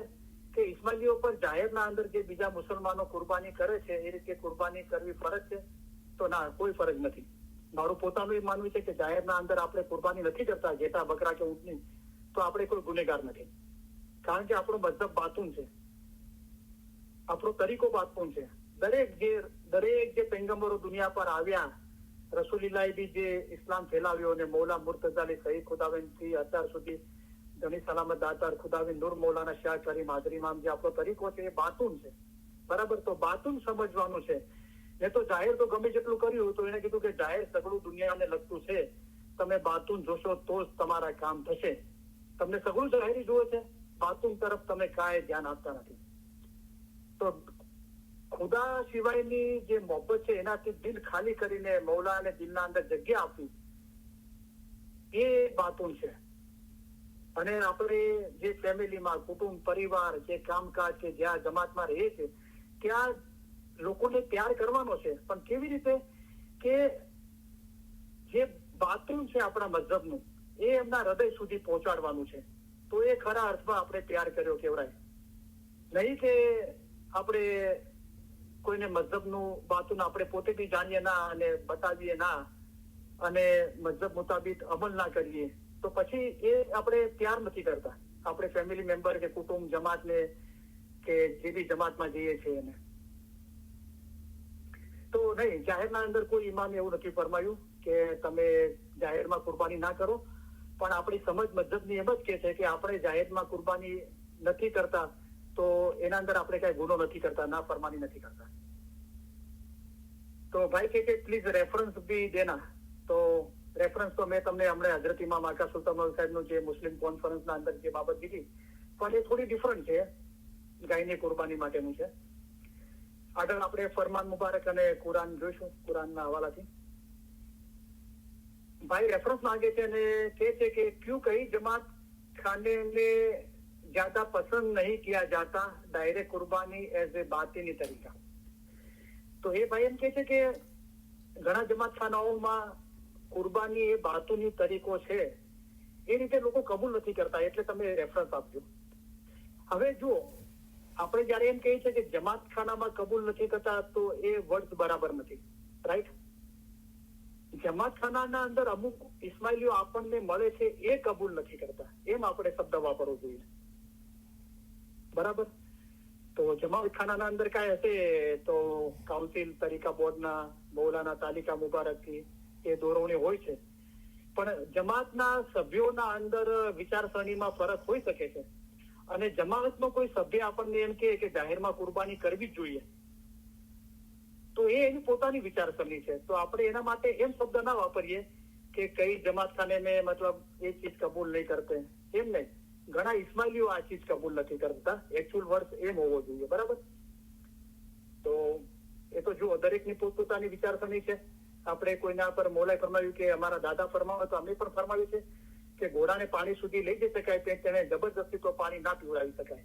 કે ઇસ્માઇલીઓ પર જાહેરના અંદર જે બીજા મુસલમાનો કુરબાની કરે છે એ રીતે કુરબાની કરવી ફરજ છે? તો ના, કોઈ ફરજ નથી. મારું પોતાનું એ માનવું છે કે જાહેરના અંદર આપણે કુરબાની નથી કરતા ઘેટા, બકરા કે ઊંટની, તો આપણે કોઈ ગુનેગાર નથી. કારણ કે આપણો મતલબ બાતુન છે, આપણો તરીકો બાતુન છે. દરેક જે પૈગંબરો દુનિયા પર આવ્યા, રસૂલિલ્લાહે બી જે ઇસ્લામ ફેલાવ્યો અને મૌલા મુર્તઝા અલી સઈદ ખુદાવંદ થી અત્યાર સુધી ઘણી સલામત દાતાર ખુદાવંદ નૂર મૌલાના શાહ કરીમ હાજરી ઇમામ જે આપણો તરીકો છે એ બાતુન છે, બરાબર. તો બાતુન સમજવાનું છે. એ તો જાહેર તો ગમે જેટલું કર્યું તો એને કીધું કે જાહેર સગળું દુનિયાને લગતું છે, તમે બાતુન જોશો તો જ તમારા કામ થશે. તમને સગળું જાહેરી જુએ છે, બાતુન તરફ તમે કાંઈ ધ્યાન આપતા નથી. તો ખુદા સિવાયની જે મોહબ્બત છે એનાથી દિલ ખાલી કરીને મૌલાને દિલના અંદર જગ્યા આપવી, એ બાતુન છે. અને આપણે જે ફેમિલીમાં, કુટુંબ, પરિવાર, જે કામકાજ કે જ્યાં જમાતમાં રહે છે ત્યાં લોકોને પ્યાર કરવાનો છે, પણ કેવી રીતે કે જે બાતુન છે આપણા મઝહબનું એ એમના હૃદય સુધી પહોંચાડવાનું છે. તો એ ખરા અર્થમાં આપણે પ્યાર કર્યો કહેવાય. નહીં કે આપણે કોઈને મઝહબનું બાતુન આપણે પોતે બી જાણીએ ના અને બતાવીએ ના અને મઝહબ મુતાબિક અમલ ના કરીએ, તો પછી એ આપણે પ્યાર નથી કરતા આપણે ફેમિલી મેમ્બર કે કુટુંબ, જમાતને કે જે બી જમાતમાં જઈએ છીએ એને. તો નહીં, જાહેરના અંદર કોઈ ઇમામે એવું નથી ફરમાયું કે તમે જાહેરમાં કુરબાની ના કરો, પણ આપણી સમજ મઝહબની એમ જ કે છે કે આપણે જાહેરમાં કુરબાની નથી કરતા તો એના અંદર આપણે કઈ ગુનો નથી કરતા, ના ફરમાની નથી કરતા. તો ભાઈ કે પ્લીઝ રેફરન્સ બી દેના. તો રેફરન્સ તો મેં તમને હમણાં હઝરત ઇમામ આકા સુલ્તાન સાહેબનું જે મુસ્લિમ કોન્ફરન્સના અંદર જે બાબત કીધી, પણ એ થોડી ડિફરન્ટ છે, ગાયની કુરબાની માટેનું છે. આગળ આપણે ફરમાન મુબારક અને કુરાન જોઈશું, કુરાનના હવાલાથી. ભાઈ રેફરન્સ માંગે છે અને કહે છે કે ક્यों कई जमात खाने में ज्यादा पसंद नहीं किया जाता डायरेक्ट कुर्बानी एज ए बातिनी तरीका. તો એ ભાઈ એમ કે છે કે ઘણા જમાતખાનાઓમાં કુરબાની એ બાતુની તરીકો છે એ રીતે લોકો કબૂલ નથી કરતા, એટલે તમે રેફરન્સ આપજો. હવે જુઓ, આપણે જયારે એમ કહીએ છીએ કે જમાતખાનામાં કબૂલ નથી કરતા તો એ વર્ડ બરાબર નથી, રાઈટ. જમાતખાનાના અંદર અમુક ઇસ્માઇલીઓ આપણને મળે છે એ કબૂલ નથી કરતા, એમ આપણે શબ્દ વાપરવો જોઈએ. બરાબર? તો જમાતખાનાના અંદર કાંઈ હશે તો કાઉન્સિલ તરીકા બોર્ડના મૌલાના તાલિકા મુબારકથી એ દોરવણી હોય છે, પણ જમાતના સભ્યોના અંદર વિચારસરણીમાં ફરક હોઈ શકે છે. અને જમાતમાં કોઈ સભ્ય આપણને એમ કે જાહેરમાં કુરબાની કરવી જ જોઈએ, તો એ એની પોતાની વિચારસરણી છે. તો આપણે એના માટે એમ શબ્દ ના વાપરીએ કે કઈ જમાત ખાને મેં મતલબ એ ચીજ કબૂલ નહીં કરતે, એમ નહીં. ઘણા ઇસ્માઇલીઓ આ ચીજ કબૂલ નથી કરતા, એકચ્યુઅલ વર્સ એમ હોવો જોઈએ. બરાબર? તો એ તો જુઓ, દરેકની પોતપોતાની વિચારસરણી છે. આપણે કોઈના પર મૌલાએ ફરમાવ્યું કે અમારા દાદા ફરમાવે તો અમે પણ ફરમાવ્યું છે કે ઘોડાને પાણી સુધી લઈ જઈ શકાય, તેને જબરદસ્તી તો પાણી ના પીવડાવી શકાય.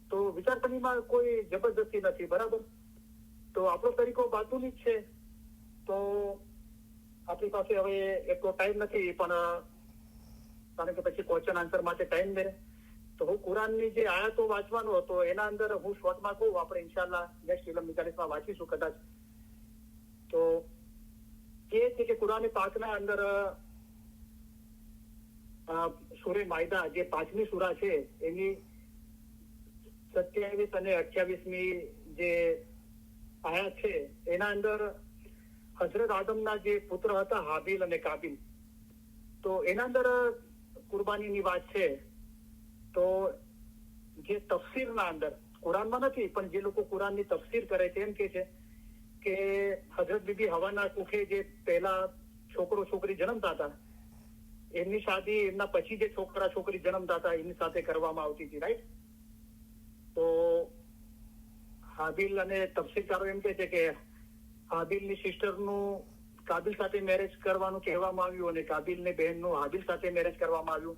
તો વિચારસરણીમાં કોઈ જબરદસ્તી નથી. બરાબર? તો આપણો તરીકો બાજુની જ છે. તો આપણી પાસે હવે એટલો ટાઈમ નથી, પણ કારણ કે પછી ક્વેશ્ચન આન્સર માટે ટાઈમ મળે તો હું કુરાનની જે આયાતો વાંચવાનો હતો એના અંદર હું શોર્ટમાં કહું, આપણે ઇન્શાલ્લાહ નેક્સ્ટ ફિલ્મ નિકાલીસમાં વાંચીશું કદાચ. તો એ છે કે કુરાન પાકના અંદર સૂરે માયદા જે 5મી સૂરા છે એની 27 અને 28મી જે આયા છે એના અંદર હઝરત આદમના જે પુત્ર હતા હાબીલ અને કાબીલ, તો એના અંદર કુરબાનીની વાત છે. તો જે તફસીરના અંદર કુરાનમાં નથી, પણ જે લોકો કુરાનની તફસીર કરે છે એમ કે છે કે હઝરત બીબી હવાના કુખે જે પહેલા છોકરો છોકરી જન્મતા હતા એમની શાદી એમના પછી જે છોકરા છોકરી જન્મતા હતા એમની સાથે કરવામાં આવતી હતી. રાઈટ? તો હાબીલ અને તફસીરકારો એમ કે છે કે હાબીલની સિસ્ટરનું કાબિલ સાથે મેરેજ કરવાનું કહેવામાં આવ્યું અને કાબિલની બહેનનું હાબીલ સાથે મેરેજ કરવામાં આવ્યું.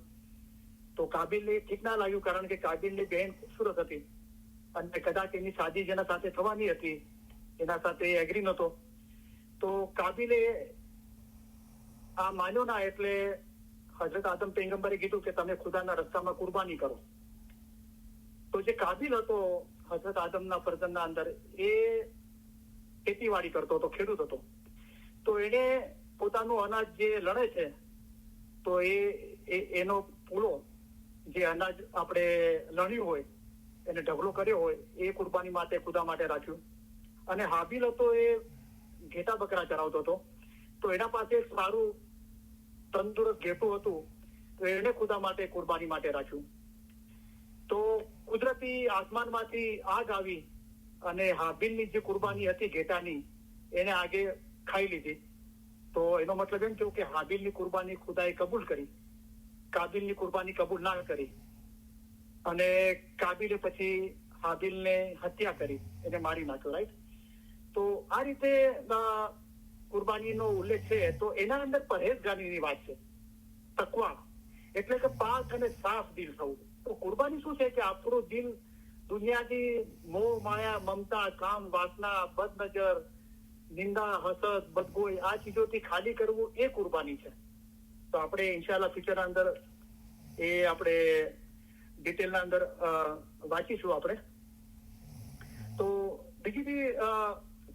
તો કાબિલને ઠીક ના લાગ્યું, કારણ કે કાબિલની બહેન ખૂબસૂરત હતી અને કદાચ એની શાદી જેના સાથે થવાની હતી એના સાથે એગ્રી નહોતો. તો કાબિલે આ માન્યો ના, એટલે હઝરત આદમ પૈગંબરે કીધું કે તમે ખુદાના રસ્તામાં કુરબાની કરો. તો જે કાબિલ હતો હઝરત આદમના ફરજંદના અંદર, એ ખેતીવાડી કરતો હતો, ખેડૂત હતો. તો એને પોતાનું અનાજ જે લણે છે તો એનો પૂળો જે અનાજ આપણે લણ્યું હોય એને ઢગલો કર્યો હોય એ કુરબાની માટે ખુદા માટે રાખ્યું. અને હાબીલ હતો એ ઘેટા બકરા ચરાવતો હતો, તો એના પાસે સારું તંદુરસ્ત ઘેટું હતું તો એને ખુદા માટે કુરબાની માટે રાખ્યું. તો કુદરતી આસમાનમાંથી આગ આવી અને હાબીલની જે કુરબાની હતી ઘેટાની એને આગે ખાઈ લીધી. તો એનો મતલબ એમ થયો કે હાબીલની કુરબાની ખુદાએ કબૂલ કરી, કાબિલની કુરબાની કબૂલ ના કરી, અને કાબિલે પછી હાબીલને હત્યા કરી, એને મારી નાખ્યો. રાઈટ? તો આ રીતે કુરબાનીનો ઉલ્લેખ છે. તો એના અંદર પરહેજગારીની વાત છે, તકવા એટલે કે પાક અને સાફ દિલ થવું. તો કુરબાની શું છે કે આપણું દિલ દુનિયાથી મોહ માયા મમતા કામ વાસના બદનજર નિંદા હસદ બદગોઈ આ ચીજોથી ખાલી કરવું એ કુરબાની છે. તો આપણે ઇન્શાલ્લાહ ફ્યુચરના અંદર એ આપણે ડિટેલના અંદર વાંચીશું આપણે. તો બીજી બી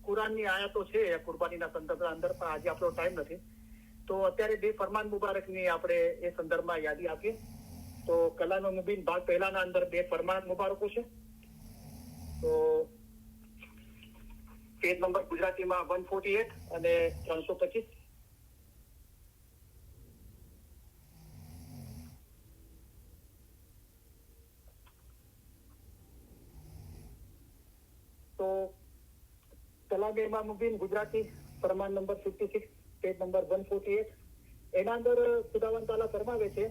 કુરાનની આયાતો છે કુરબાનીના સંદર્ભના અંદર, પણ આજે આપણો ટાઈમ નથી. તો અત્યારે 2 ફરમાન મુબારકની આપણે એ સંદર્ભમાં યાદી આપીએ. તો કલામ મુબીન ભાગ પહેલાના અંદર 2 ફરમાન મુબારકો છે. તો પેજ નંબર ગુજરાતીમાં 148 અને 325. તો કલામ ઇમામ મુબીન ગુજરાતી ફરમાન નંબર 56 પેજ નંબર 148 એના અંદર ખુદાવંદ તાલા ફરમાવે છે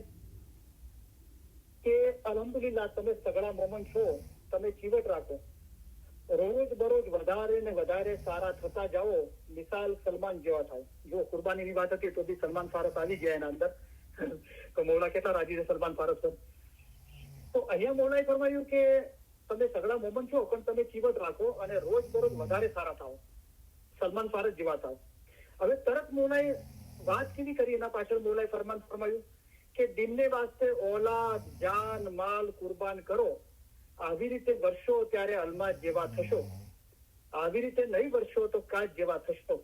કે અલ્હમ્દુલિલ્લાહ તમે સગળા મોમન છો, તમે ચીવટ રાખો, રોજ બરોજ વધારે ને વધારે સારા થતા જાઓ, મિસાલ સલમાન જેવા થાય. જો કુરબાનીની વાત હતી તો બી સલમાન ફારસ આવી ગયા એના અંદર. તો મૌલા કેટલા રાજી છે સલમાન ફારસ પર. તો અહીંયા મૌલાએ ફરમાયું કે તમે સગળા મોમન છો પણ તમે ચીવટ રાખો અને રોજ બરોજ વધારે સારા થાઓ, સલમાન ફારસ જેવા થાઓ. હવે તરત મૌલાએ વાત કેવી કરી, એના પાછળ મૌલાએ ફરમાયું કે દિનને વાસ્તે ઓલાદ જાન માલ કુરબાન કરો, આવી રીતે વર્ષો ત્યારે અલમાજ જેવા થશો, આવી રીતે નહીં વર્ષો તો કાચ જેવા થશો.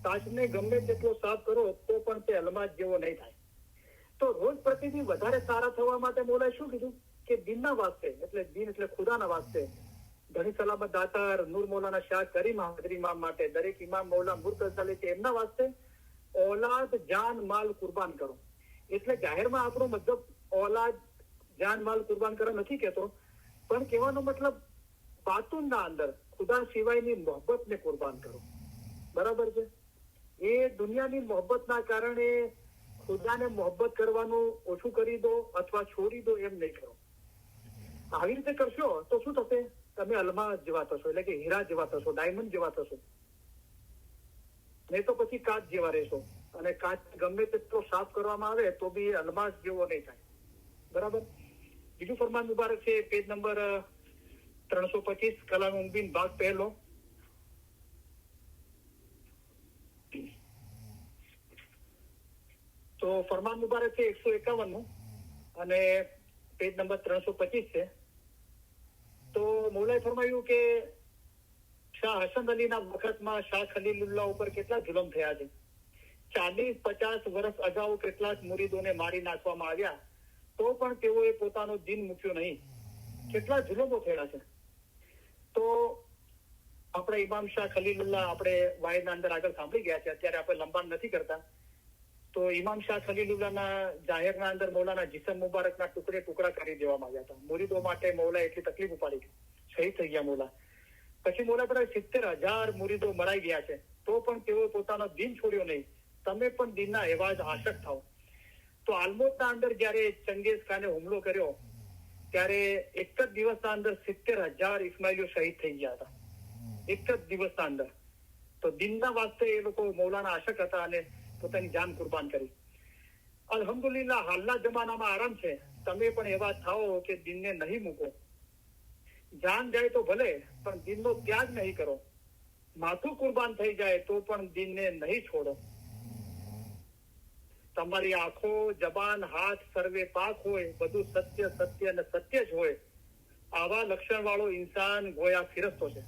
કાચને ગમે તેટલો સાફ કરો તો પણ તે અલમાસ જેવો નહીં થાય. તો રોજ પ્રતિદિન વધારે સારા થવા માટે મોલાએ શું કીધું કે દિનના વાસ્તે, એટલે દિન એટલે ખુદાના વાસ્તે, ઘણી સલામત દાતાર નૂર મૌલાના શાહ કરીમ હાજરી ઇમામ માટે, દરેક ઇમામ મૌલા મુર્તઝા છે એમના વાસ્તે औलाद જાન માલ કુરબાન કરો. એટલે જાહેરમાં આપણો મતલબ औलाद જાન માલ કુરબાન કરવા નથી કહેતો, પણ કહેવાનો મતલબ બાતુનના અંદર ખુદા સિવાયની મોહબ્બતને કુરબાન કરો. બરાબર છે? એ દુનિયાની મોહબ્બતના કારણે ખુદાને મોહબ્બત કરવાનું ઓછું કરી દો અથવા છોડી દો, એમ નહીં કરો. આવી રીતે કરશો તો શું થશે? તમે અલમાસ જેવા થશો, એટલે કે હીરા જેવા થશો, ડાયમંડ જેવા થશો. નહીં તો પછી કાચ જેવા રહેશો, અને કાચ ગમે તેટલો સાફ કરવામાં આવે તો બી અલમાસ જેવો નહીં થાય. બરાબર? બીજું ફરમાન મુબારક છે પેજ નંબર 325, કલામ ઉમ્બીન ભાગ પહેલો. તો ફરમાન મુબારક છે 151 નું અને પેજ નંબર 325 છે. તો મૌલાએ ફરમાયું કે શાહ હસન અલીના વખતમાં શાહ ખલીલુલ્લાહ ઉપર કેટલા જુલમ થયા છે. 40-50 વર્ષ અગાઉ કેટલાક મુરીદોને મારી નાખવામાં આવ્યા તો પણ તેઓએ પોતાનો દિન મૂક્યો નહીં. કેટલા જુલમો થયા છે. તો આપણે ઇમામ શાહ ખલીલુલ્લાહ આપણે વાયદના અંદર આગળ સાંભળી ગયા છે, અત્યારે આપણે લંબાણ નથી કરતા. તો ઇમામ શાહ ખલીલુલ્લાહના જાહેરના અંદર મૌલાના જીસમ મુબારકના ટુકડા કરી દેવામાં આવ્યા હતા. મુરીદો માટે મૌલા એટલી તકલીફ ઉપાડી, શહીદ થઈ ગયા મૌલા. પછી મૌલા પર 70,000 મુરીદો મરાઈ ગયા છે તો પણ તેઓ પોતાનો દિન છોડ્યો નહીં. તમે પણ દિનના એવા જ આશક થાઓ. તો આલમોટના અંદર જયારે ચંગેઝ ખાને હુમલો કર્યો ત્યારે એક જ દિવસના અંદર 70,000 ઇસ્માઇલીઓ શહીદ થઈ ગયા હતા, એક જ દિવસના અંદર. તો દિનના વાસ્તે એ લોકો મૌલાના આશક હતા અને પોતાની જાન કુરબાન કરી. અલ્હમ્દુલિલ્લાહ હાલના જમાનામાં આરામ છે. તમે પણ એવા થાઓ કે દિનને નહીં મૂકો. જાન જાય તો ભલે, પણ દિનનો ત્યાગ નહીં કરો. માથું કુરબાન થઈ જાય તો પણ દિનને નહીં છોડો. તમારી આંખો, જબાન, હાથ સર્વે પાક હોય, બધું સત્ય સત્ય અને સત્ય જ હોય. આવા લક્ષણ વાળો ઇન્સાન ગોયા ફિરસ્તો છે.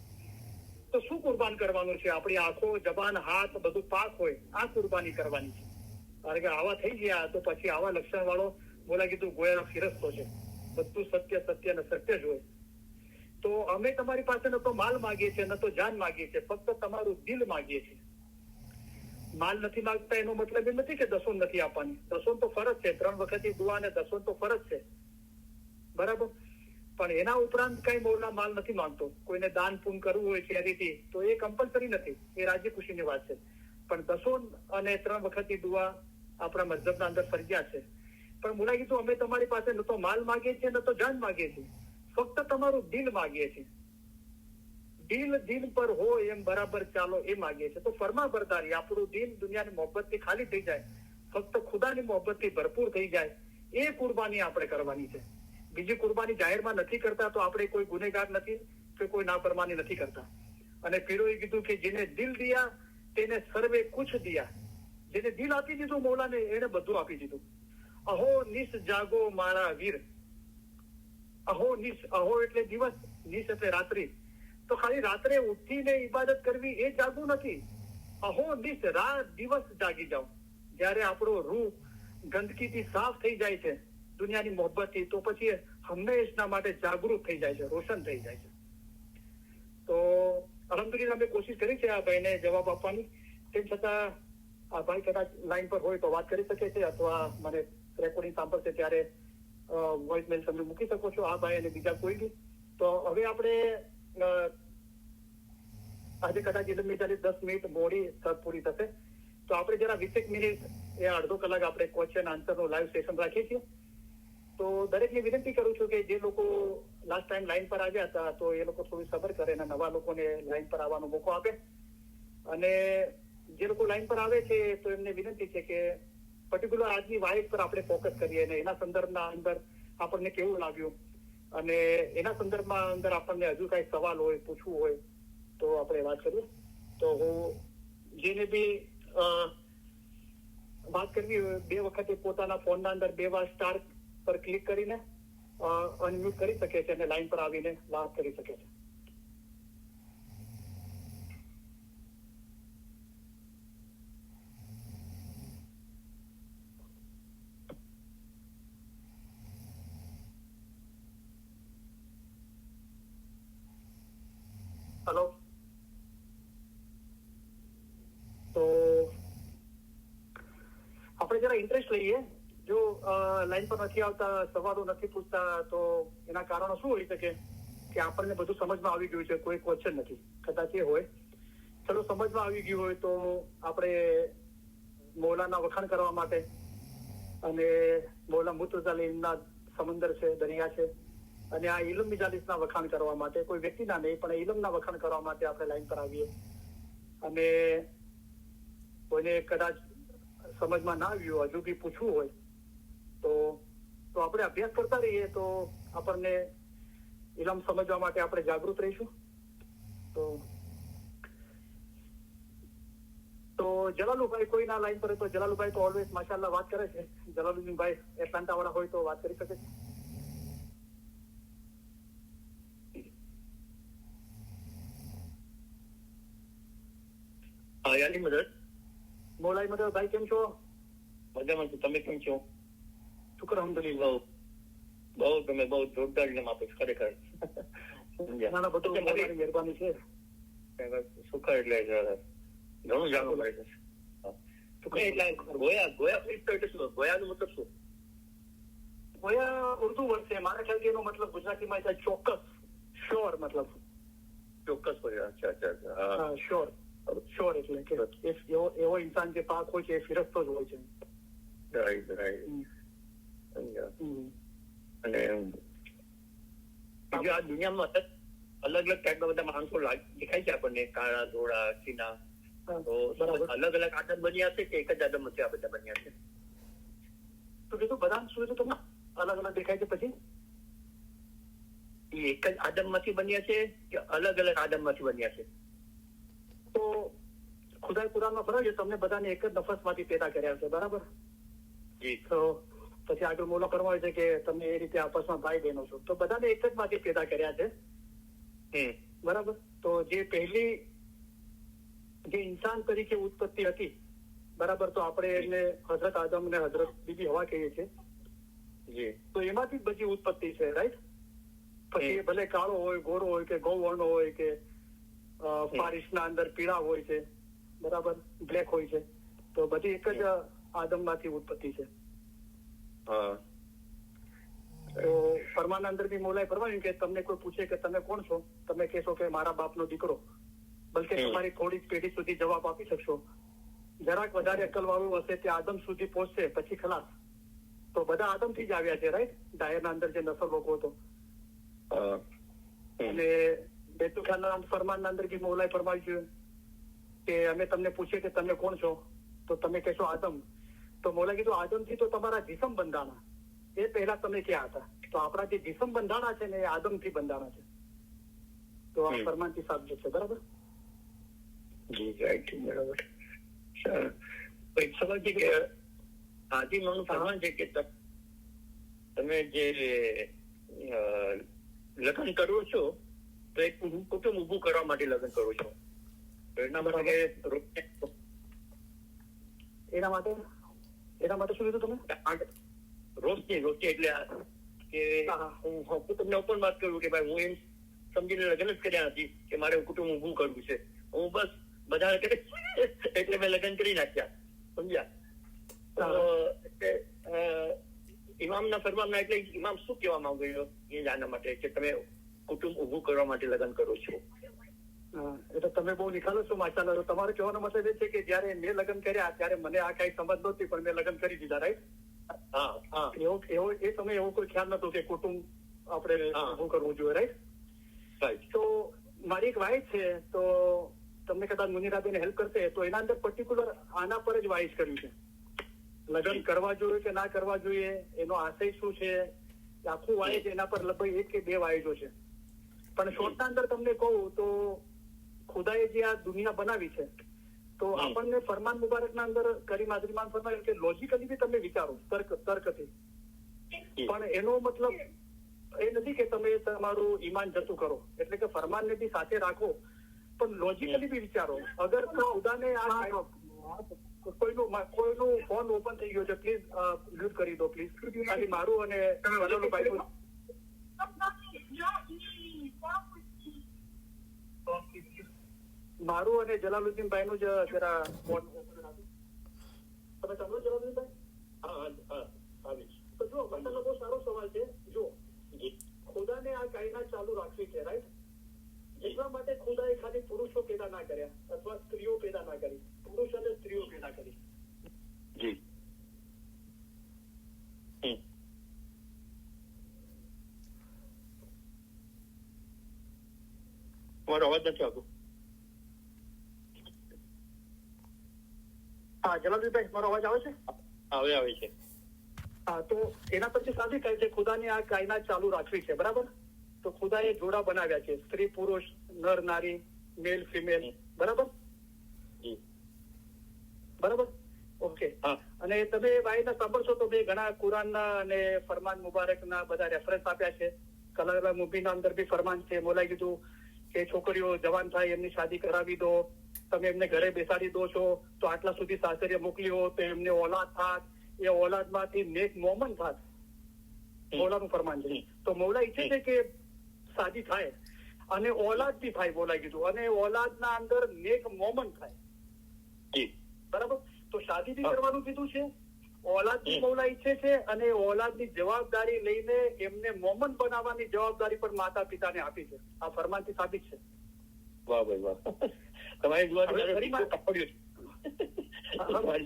તો શું કુરબાન કરવાનું છે? આપણી આંખો, જબાન, હાથ બધું પાક હોય, આ કુરબાની કરવાની છે. કારણ કે આવા થઈ ગયા તો પછી આવા લક્ષણ વાળો બોલા કીધું ગોયા ફિરસ્તો છે. બધું સત્ય સત્ય અને સત્ય જ હોય. તો અમે તમારી પાસે ન તો માલ માંગીએ છીએ, ન તો જાન માંગીએ છીએ, ફક્ત તમારું દિલ માંગીએ છીએ. માલ નથી માંગતા એનો મતલબ એ નથી કે દસોન નથી આપવાની. દસોન તો ફરજ છે, 3 વખતની દુઆ અને દસોન તો ફરજ છે. બરાબર? પણ એના ઉપરાંત કઈ મૌલા માલ નથી માંગતો. કોઈને દાન પૂન કરવું હોય ચેરિટી તો એ કમ્પલસરી નથી, એ રાજી ખુશીની વાત છે. પણ દસોન અને 3 વખતની દુઆ આપણા મઝહબના અંદર ફરજિયાત છે. પણ મુલા કીધું અમે તમારી પાસે ન તો માલ માંગીએ છીએ, ન તો જાન માંગીએ છીએ, ફક્ત તમારું દિલ માંગીએ છીએ. દિલ પર હોય એમ બરાબર ચાલો એ માંગીએ છીએ. તો ફરમા બરદારી, આપણું દિલ દુનિયાની મોહબ્બતથી ખાલી થઈ જાય, ફક્ત ખુદાની મોહબ્બતથી ભરપૂર થઈ જાય, એ કુરબાની આપણે કરવાની છે. બીજી કુરબાની જાહેરમાં નથી કરતા તો આપણે કોઈ ગુનેગાર નથી કે કોઈ નાફરમાની નથી કરતા. અને પીરોએ કીધું કે જેને દિલ દિયા તેને સર્વે કુછ દિયા. જેને દિલ આપી દીધું મૌલાને, એને બધું આપી દીધું. અહો નિસ જાગો મારા વીર. અહો નિસ, અહો એટલે દિવસ, નિસ એટલે રાત્રિ. તો ખાલી રાત્રે ઉઠીને ઇબાદત કરવી એ જાગવું નથી. અહો નિસ, રાત દિવસ જાગી જાઓ. જયારે આપણો રૂહ ગંદકીથી સાફ થઈ જાય છે દુનિયાની મોહબ્બતથી, તો પછી હંમેશના માટે જાગૃત થઈ જાય છે, રોશન થઈ જાય છે. તો અલ્હમ્દુલિલ્લાહ અમે કોશિશ કરી છે આ ભાઈને જવાબ આપવાની. તેમ છતાં આ ભાઈ કદાચ લાઈન પર હોય તો વાત કરી શકે છે, અથવા મને રેકોર્ડિંગ સાંભળશે ત્યારે વોઇસ મેલ તમે મૂકી શકો છો, આ ભાઈ અને બીજા કોઈ બી. તો હવે આપણે આજે કદાચ 10 મિનિટ મોડી પૂરી થશે, તો આપણે જરા 20 મિનિટ અડધો કલાક આપણે ક્વેશ્ચન આન્સરનું લાઈવ સેશન રાખીએ છીએ. તો દરેકને વિનંતી કરું છું કે જે લોકો લાસ્ટ ટાઈમ લાઈન પર આવ્યા હતા તો એ લોકો થોડું સબર કરે અને નવા લોકોને લાઈન પર આવવાનો મોકો આપે. અને જે લોકો લાઈન પર આવે છે તો એમને વિનંતી છે કે પર્ટિક્યુલર આજની વાઇફ પર આપણે ફોકસ કરીએ અને એના સંદર્ભના અંદર આપણને કેવું લાગ્યું અને એના સંદર્ભમાં અંદર આપણને હજુ કઈ સવાલ હોય, પૂછવું હોય તો આપણે વાત કરીએ. તો હું જેને બી વાત કરવી હોય 2 વખતે પોતાના ફોનના અંદર 2 વાર સ્ટાર પર ક્લિક કરીને અનમ્યુટ કરી શકે છે અને લાઈન પર આવીને વાત કરી શકે છે. લઈએ. જો લાઈન પર નથી આવતા, સવાલો નથી પૂછતા, તો એના કારણો શું હોઈ શકે કે આપણને બધું સમજમાં આવી ગયું છે, કોઈ ક્વેશ્ચન નથી, કદાચ એ હોય. ચલો સમજમાં આવી ગયું હોય તો આપણે મૌલાના વખાણ કરવા માટે અને મૌલા મુતઝાલીના સમંદર છે, દરિયા છે, અને આ ઇલમ મિજાલિસના વખાણ કરવા માટે, કોઈ વ્યક્તિના નહીં પણ ઇલમના વખાણ કરવા માટે આપણે લાઈન પર આવીએ. અને કોઈને કદાચ સમજમાં ના આવ્યું, હજુ બી પૂછવું હોય તો આપણે અભ્યાસ કરતા રહીએ તો આપણને ઇલમ સમજવા માટે આપણે જાગૃત રહીશું. તો જલાલુભાઈ કોઈના લાઈન પર, તો જલાલુભાઈ તો ઓલવેઝ માશાલ્લાહ વાત કરે છે. જલાલુદ્દીનભાઈ એટલાન્ટા વાળા હોય તો વાત કરી શકે છે. યાની મદદ મોલાઈ મદદ ભાઈ, કેમ છો? મજામાં છું, તમે કેમ છો? શુક્ર અલ્હમ્દુલિલ્લાહ. બહુ તમે બહુ જોરદાર ઇનામ આપો છો, ખરેખર. ના બધું મોલાની મહેરબાની છે. સુખા એટલે ઘણું જાણવું મળે છે. ગોયાનો મતલબ શું? ગોયા ઉર્દુ વર્ડ છે. મારા ખ્યાલથી એનો મતલબ ગુજરાતીમાં છે ચોક્કસ, શ્યોર મતલબ. ચોક્કસ ગોયા. અચ્છા. શ્યોર એટલે કે એવો ઇન્સાન જે પાક હોય છે એ ફિરસ્તો જ હોય છે. રાઈટ. અને બીજું આ દુનિયામાં અલગ અલગ ટાઈપના બધા માણસો દેખાય છે આપણને, કાળા, ધોળા, ચીના. તો અલગ અલગ આદમ બન્યા છે કે એક જ આદમ માંથી આ બધા બન્યા છે? તો કીધું બધા શું કીધું તમે? અલગ અલગ દેખાય છે પછી એક જ આદમ માંથી બન્યા છે કે અલગ અલગ આદમ માંથી બન્યા છે? તો ખુદાએ કુરાનમાં ફરજ છે તમને બધાને એક જ નફસ માંથી પેદા કર્યા છે, બરાબર? તો પછી આગળ મોલો કરવા છે કે તમે એ રીતે આપસમાં ભાઈ બહેનો છો, તો બધાને એક જ માંથી પેદા કર્યા છે, બરાબર? તો જે પહેલી જે ઇન્સાન તરીકે ઉત્પત્તિ હતી, બરાબર, તો આપણે એને હઝરત આદમ ને હઝરત બીબી હવા કહીએ છીએ. તો એમાંથી જ બધી ઉત્પત્તિ છે, રાઈટ? પછી એ ભલે કાળો હોય, ગોરો હોય કે ગૌવર્ણ હોય કે પારિશના અંદર પીળા હોય છે, બરાબર, બ્લેક હોય છે, તો બધી એક જ આદમ માંથી ઉત્પત્તિ છે. તો ફરમાનના અંદર બી મોલાએ ફરમાવ્યું કે તમને કોઈ પૂછે કે તમે કોણ છો, તમે કહેશો કે મારા બાપનો દીકરો, બલકે તમારી થોડી પેઢી સુધી જવાબ આપી શકશો. જરાક વધારે અક્કલ વાળું હશે તે આદમ સુધી પહોંચશે, પછી ખલાસ. તો બધા આદમ થી જ આવ્યા છે, રાઈટ? ડાયરના અંદર જે નસલ લોકો હતો. અને બેતુખાના ફરમાનના અંદર બી મૌલાએ ફરમાવ્યું કે અમે તમને પૂછીએ કે તમે કોણ છો, તો તમે કહેશો આદમ. તો મૌલાએ કીધું આદમ થી તો તમારા જીસમ બંધાણા, એ પહેલા તમે ક્યાં હતા? તો આપણા જે જીસમ બંધાણા છે ને એ આદમ થી બંધાણા છે. તો આ ફરમાન થી સાબિત છે, બરાબર? જી, રાઈટ, બરાબર. એક સવાલ છે કે આદિમાનું ફરમાન છે કે તમે જે લગ્ન કરો છો તો એક કુટુંબ ઉભું કરવા માટે લગ્ન કરો છો, એના માટે શું કીધું તમે? રોશની એટલે કે હું તમને ઓપન વાત કરું કે ભાઈ હું એમ સમજીને લગ્ન જ કર્યા નથી કે મારે કુટુંબ ઉભું કરવું છે, હું બસ બધા કરે એટલે મેં લગ્ન કરી નાખ્યા, સમજ્યા? ઇમામના ફરમાનમાં એટલે ઇમામ શું કહેવા માંગે એ જાણવા માટે કે તમે કુટુંબ ઉભું કરવા માટે લગ્ન કરો છો? એટલે તમે બહુ નિખાલો છો, માશાલ્લાહ. તમારો કહેવાનો મતલબ એ છે કે જયારે મેં લગ્ન કર્યા ત્યારે મને આ કઈ સમજ નહોતી, પણ મેં લગ્ન કરી દીધા, રાઈટ? એવો એ સમય એવો કોઈ ખ્યાલ નતો કે કુટુંબ આપણે ઉભું કરવું જોઈએ, રાઈટ? તો મારી એક વાઈફ છે, તો તમને કદાચ મુનિરાબેન હેલ્પ કરશે, તો એના અંદર પર્ટિક્યુલર આના પર જ વાઇઝ કર્યું છે, લગ્ન કરવા જોઈએ કે ના કરવા જોઈએ, એનો આશય શું છે, આખું વાઇઝ એના પર લગભગ 1 કે 2 વાઇઝો છે. પણ શોર્ટના અંદર તમને કહું તો ખુદાએ જે આ દુનિયા બનાવી છે, તો આપણને ફરમાન મુબારકના અંદર કરીમ આદરીમાન ફરમાયું કે લોજિકલી બી તમે વિચારો, તર્કથી, પણ એનો મતલબ એ નથી કે તમે તમારું ઈમાન જતું કરો, એટલે કે ફરમાનને બી સાથે રાખો, પણ લોજિકલી બી વિચારો. અગર ખુદાને કોઈનું ફોન ઓપન થઈ ગયો છે, પ્લીઝ મ્યુટ કરી દો, પ્લીઝ. ખાલી મારું અને જલાલુભાઈ મારું અને જલાલુદ્દીનભાઈ નું જ જરા ફોન. તમે સાંભળો જલાલુદ્દીનભાઈ? આવે છે. તો જો બધાનો બહુ સારો સવાલ છે. જો જી ખુદાને આ કાયદા ચાલુ રાખવી છે, રાઈટ? એટલા માટે ખુદાએ ખાલી પુરુષો પેદા ના કર્યા અથવા સ્ત્રીઓ પેદા ના કરી, પુરુષ અને સ્ત્રીઓ પેદા કરી. જી તમારો અવાજ નથી આવતો. હા જલાલભાઈ, મારો અવાજ આવે છે? આવે છે. હા, તો એના પછી સાબિત થાય છે ખુદાને આ કાયદા ચાલુ રાખવી છે, બરાબર? તો ખુદાએ જોડા બનાવ્યા છે, સ્ત્રી પુરુષ, નર નારી, મેલ ફિમેલ, બરાબર? બરાબર, ઓકે. અને તમે ભાઈને સાંભળશો તો મેં ઘણા કુરાનના અને ફરમાન મુબારકના બધા રેફરન્સ આપ્યા છે. કલાલા મૂવીના અંદર બી ફરમાન છે, મોલાએ કીધું કે છોકરીઓ જવાન થાય એમની શાદી કરાવી દો, તમે એમને ઘરે બેસાડી દો છો તો આટલા સુધી સાસરીએ મોકલ્યો તો એમને ઓલાદ થાત, એ ઓલાદમાંથી નેક મોમન થાત. મૌલાનું ફરમાન છે. તો મૌલા ઈચ્છે છે કે શાદી થાય અને ઓલાદ બી થાય, બોલાઈ કીધું, અને ઓલાદના અંદર નેક મોમન થાય, બરાબર? તો શાદી બી કરવાનું કીધું છે, ઓલાદ બી મૌલા ઈચ્છે છે, અને ઓલાદની જવાબદારી લઈને એમને મોમન બનાવવાની જવાબદારી પણ માતા પિતાને આપી છે. આ ફરમાનથી સાબિત છે. વાહ ભાઈ વાહ, તમારી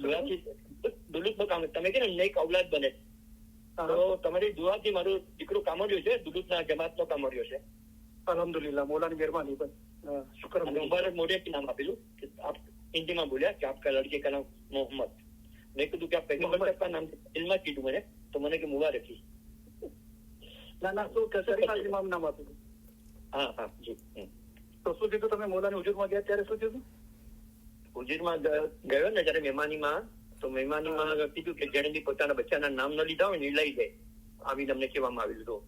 દુઆથી દુલુતનું કામ, તમે કે નેક ઔલાદ બને, તો તમારી દુઆથી મારો દીકરો કામડ્યો છે, દુલુતના જમાતનો કામડ્યો છે. અલ્હમ્દુલિલ્લાહ, મૌલાની મહેરબાની. બસ શુક્ર. મુબારક મોઢેથી નામ આપેલું કે આપ હિન્દીમાં બોલ્યા કે આપકા લડકે કા નામ મોહમ્મદ. મેં કીધું કે આપ પૈગંબર કા નામ દિલમાં કીધું મને, તો મને કે મુબારકી. ના શું શરીફાલ ઇમામ નામ આપ્યું? હા જી. તો શું કીધું તમે મૌલાની હુજુરમાં ગયા ત્યારે શું કીધું? હુજુરમાં ગયો ને જયારે મહેમાનીમાં, તો મહેમાનીમાં કીધું કે જેને બી પોતાના બચ્ચાના નામ ન લીધા હોય ને એ લઈ જાય, આવીને અમને કહેવામાં આવેલું.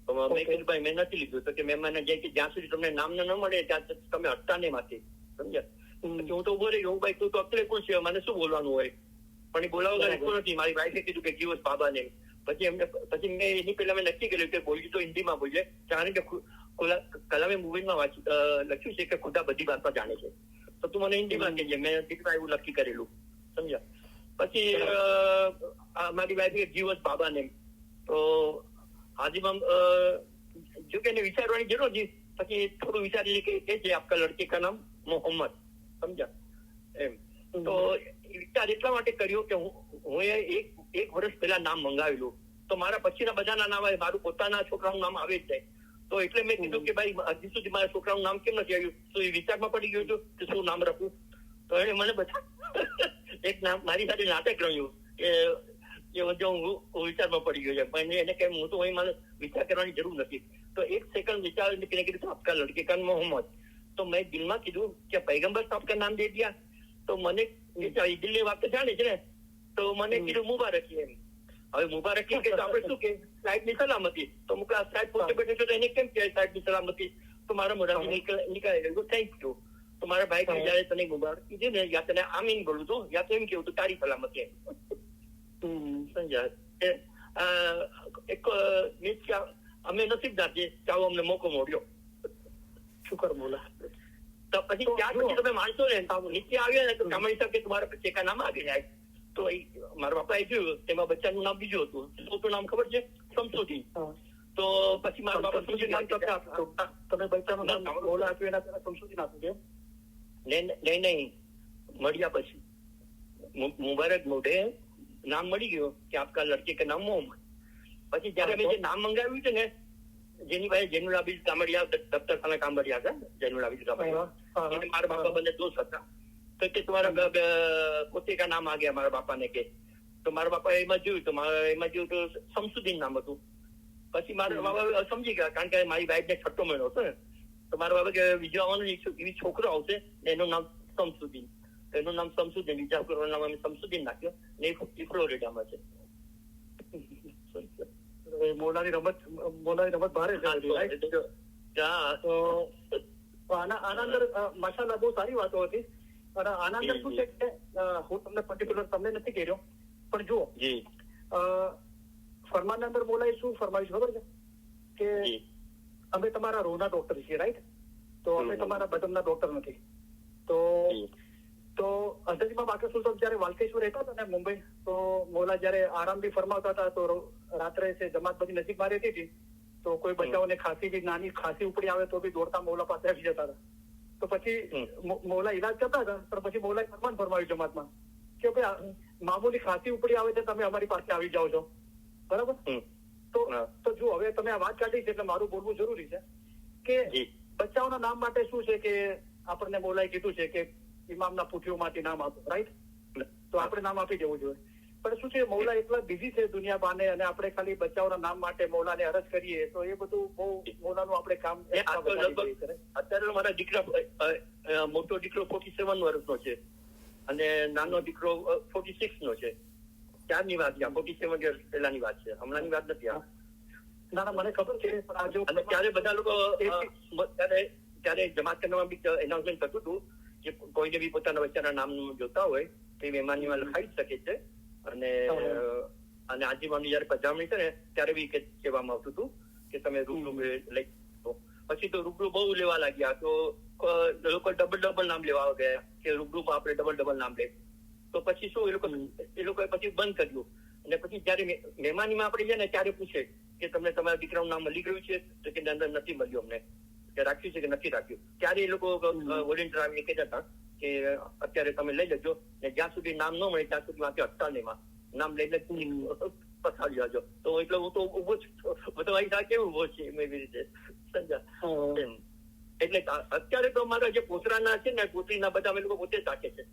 તો મેં કીધું ભાઈ મેં નથી લીધું. તો કે મહેમાન જાય કે જ્યાં સુધી તમને નામ ન મળે ત્યાં તમે હટતા નહીં માંથી, સમજ્યા? પછી હું તો ઉભો રહી, હું ભાઈ તું તો અકલે કોણ છે, મને શું બોલવાનું હોય? પણ એ બોલાવવા રહેતો નથી. મારી વાઈફે કીધું કે જીવસ બાબાને. પછી મેં એની પહેલા મેં નક્કી કર્યું કે બોલી તો હિન્દીમાં બોલીએ, કારણ કે કલામે મૂવીમાં લખ્યું છે કે ખુદા બધી વાતમાં જાણે છે, તો તું મને હિન્દીમાં કહેજે. મેં દીકરા એવું નક્કી કરેલું, સમજ્યા? પછી મારી વાઈફે જીવસ બાબાને. તો હાજીમાં જો કે એને વિચારવાની જરૂર હતી. પછી થોડું વિચારી કે છે આપકા લડકે કા નામ મોહમ્મદ, સમજ્યા? એમ તો વિચાર એટલા માટે કર્યો કે હું એક વર્ષ પહેલા નામ મંગાવેલું, તો મારા પછીના બધાના નામ આવે, મારું પોતાના છોકરાનું નામ આવે જ જાય. તો એટલે મેં કીધું કે ભાઈ હજી સુધી મારા છોકરાનું નામ કેમ નથી આવ્યું? તો એ વિચારમાં પડી ગયું હતું કે શું નામ રાખવું. તો એને મને બધા એક નામ મારી સાથે નાટક રહ્યું કે હું વિચારમાં પડી ગયો છે. પણ એને કેમ હું તો અહીં મારે વિચાર કરવાની જરૂર નથી. તો એક સેકન્ડ વિચાર કીધું આપકા લડકે કા મોહમ્મદ. તો મેં દિલમાં કીધું કે પૈગંબર સાહેબ કા નામ દે દિયા. તો મને દિલની વાત તો જાણે છે ને, તો મને કીધું મુબારકી. એમ હવે મુબારકી કે આપણે શું કે સાહેબની સલામતી. તો મુકલા સાહેબ પોતે બેઠે છે તો એને કેમ કે સાહેબની સલામતી? તો મારા મોઢાથી નીકળે થેન્ક યુ. તો મારા ભાઈ જયારે તને મુબારક કીધી ને, યા તને આમીન બોલું છું, યા તો એમ કેવું તું તારી સલામતી. સમજ્યા? એક અમે નસીબદાર છીએ, ચાલો અમને મોકો મળ્યો. શુકર બોલા. તો પછી ત્યાર પછી તમે માનશો ને, નીચે આવ્યા ને તો કામણી સાહેબ કે તમારા બચ્ચે કા નામ આગે જાય. તો મારા બાપાએ જોયું, તેમાં બચ્ચાનું નામ બીજું હતું. તો નામ ખબર છે? શમસુદ્દીન. તો પછી મારા બાપા તમે બચ્ચાનું નામ બોલા આપ્યું, એના પહેલા શમસુદ્દીન આપ્યું? નહીં, મળ્યા પછી મુબારક મોઢે નામ મળી ગયો કે આપકા લડકે કે નામ મોહમ્મદ. પછી જયારે મેં જે નામ મંગાવ્યું છે ને, જેની પાસે જૈનુલ આબિદ કામડિયા દફતરખાના કામડિયા હતા, જૈનુલ આબિદ કામડિયા, એને મારા બાપા બંને દોસ્ત હતા. તો કે તમારા પોતે કા નામ આ ગયા મારા બાપાને કે. તો મારા બાપા એમાં જોયું તો શમસુદ્દીન નામ હતું. પછી મારા બાબા સમજી ગયા, કારણ કે મારી વાઈફ ને 6 મહિનો હતો ને. તો મારા બાબા કે બીજો આવવાનો એવી છોકરો આવશે ને એનું નામ શમસુદ્દીન. એનું નામ શમસુદ્દીન, બીજા છોકરાનું નામ અમે શમસુદ્દીન નાખ્યો ને એ ફ્લોરિડામાં છે. મોલાની રમત ભારે છે. આના અંદર માશાલ્લાહ બહુ સારી વાતો હતી. અને આના અંદર શું છે કે હું તમને પર્ટિક્યુલર તમને નથી કહેજો, પણ જુઓ ફરમાનના અંદર મોલાએ શું ફરમાવ્યું ખબર છે કે અમે તમારા રોના ડોક્ટર છીએ, રાઈટ? તો અમે તમારા બદનના ડોક્ટર નથી. તો હઝરતમાં બાકી સુલતાન જયારે વાલકેશ્વર રહેતા હતા ને મુંબઈ, તો મૌલા જયારે આરામ બી ફરમાવતા હતા, તો રાત્રે છે જમાત બધી નજીકમાં રહેતી હતી, તો કોઈ બચ્ચાઓને ખાંસી બી નાની ખાંસી ઉપડી આવે તો બી દોડતા મૌલા પાસે આવી જતા હતા. તો પછી મૌલા ઈલાજ કરતા હતા, પણ પછી મૌલાએ ફરમાન ફરમાવ્યું જમાતમાં કે ભાઈ મામૂલી ખાંસી ઉપડી આવે છે, તમે અમારી પાસે આવી જાઓ છો, બરાબર. તો જો હવે તમે આ વાત કાઢી છે એટલે મારું બોલવું જરૂરી છે કે બચ્ચાઓના નામ માટે શું છે કે આપણને મૌલાએ કીધું છે કે ઇમામના પુત્રીઓમાંથી નામ આપો, રાઈટ? તો આપણે નામ આપી દેવું જોઈએ. પણ શું છે, મૌલા એટલા બિઝી છે દુનિયા બાને, અને આપણે ખાલી બચ્ચાઓના નામ માટે મૌલાને અરજ કરીએ તો એ બધું બહુ મૌલાનું આપણે કામ. અત્યારે મારા દીકરા, મોટો દીકરો 47 વર્ષનો છે અને નાનો દીકરો 46 નો છે. ત્યારની વાત છે, 47 યર્સ પહેલાની વાત છે, હમણાંની વાત નથી. ના મને ખબર છે. અને ત્યારે બધા લોકો ત્યારે જમાત કરવામાં બી એનાઉન્સમેન્ટ થતું હતું કે કોઈને બી પોતાના બચ્ચાના નામ જોતા હોય તો એ મહેમાનીમાં લખાઈ શકે છે. અને આજીવનની જયારે પધરામણી છે ને ત્યારે બી કહેવામાં આવતું હતું કે તમે રૂબરૂ લઈ. પછી તો રૂબરૂ બહુ લેવા લાગ્યા, તો લોકો ડબલ નામ લેવા ગયા કે રૂબરૂમાં આપણે ડબલ નામ લે. તો પછી શું એ લોકોએ પછી બંધ કર્યું. અને પછી જયારે મહેમાનીમાં આપણે જઈએ ને ત્યારે પૂછે કે તમને તમારા દીકરાનું નામ મળી ગયું છે? તો કે અંદર નથી મળ્યું, અમને કે રાખ્યું છે કે નથી રાખ્યું. ત્યારે એ લોકો વોલેન્ટિયર આવીને કહેતા હતા કે અત્યારે તમે લઈ લેજો, ને જ્યાં સુધી નામ ન મળે ત્યાં સુધી વાંચે 48 નામ લઈને પસાડી જાજો. તો એટલે હું તો ઉભો છું, તમારી સાથે કેવું ઉભો છે એવી રીતે સમજા. એટલે અત્યારે તો મારા જે પોતરાના છે ને પોતરીના બધા અમે લોકો પોતે જ રાખે છે.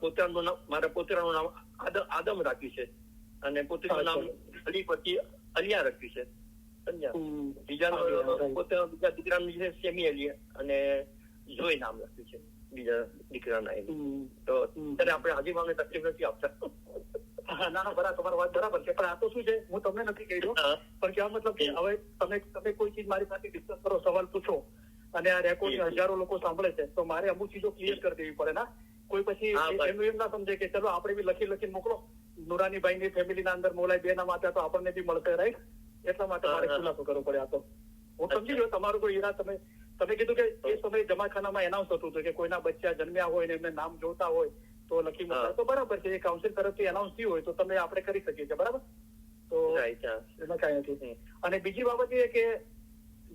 પોતાનું નામ, મારા પોતરાનું નામ આદમ રાખ્યું છે અને પોતરીનું નામ અલી પછી અલિયા રાખ્યું છે. બીજા દીકરાનું છે સેમી અલી અને જોઈ નામ રાખ્યું છે બીજા દીકરાના. તો અત્યારે આપણે હાજીમામને તકલીફ નથી આપતા. ના બરાબર, તમારી વાત બરાબર છે. પણ આ તો શું છે, હું તમને નથી કહી દઉં, પણ કહેવા મતલબ કે હવે તમે કોઈ ચીજ મારી પાસે ડિસ્કસ કરો, સવાલ પૂછો અને આ રેકોર્ડ હજારો લોકો સાંભળે છે, તો મારે અમુક ચીજો ક્લિયર કરી દેવી પડે ના. કોઈ પછી એનું એમ ના સમજે કે ચલો આપણે બી લખીને મોકલો, નુરાનીભાઈ ની ફેમિલીના અંદર મોલાઈ 2 નામ આપ્યા તો આપણને બી મળશે, રાઈટ? એટલા માટે મારે ખુલાસો કરવો પડે. આ તો હું સમજી ગયો તમારું કોઈ ઈરાદ. તમે કીધું કે એ સમયે જમાખાનામાં એનાઉન્સ થતું હતું કે કોઈના બચ્ચા જન્મ્યા હોય ને એમને નામ જોતા હોય તો લખી મૂકતા. તો બરાબર છે, એ કાઉન્સિલ તરફથી એનાઉન્સ થયું હોય તો તમે આપણે કરી શકીએ છીએ, બરાબર? તો એમાં કઈ નથી. અને બીજી બાબત એ કે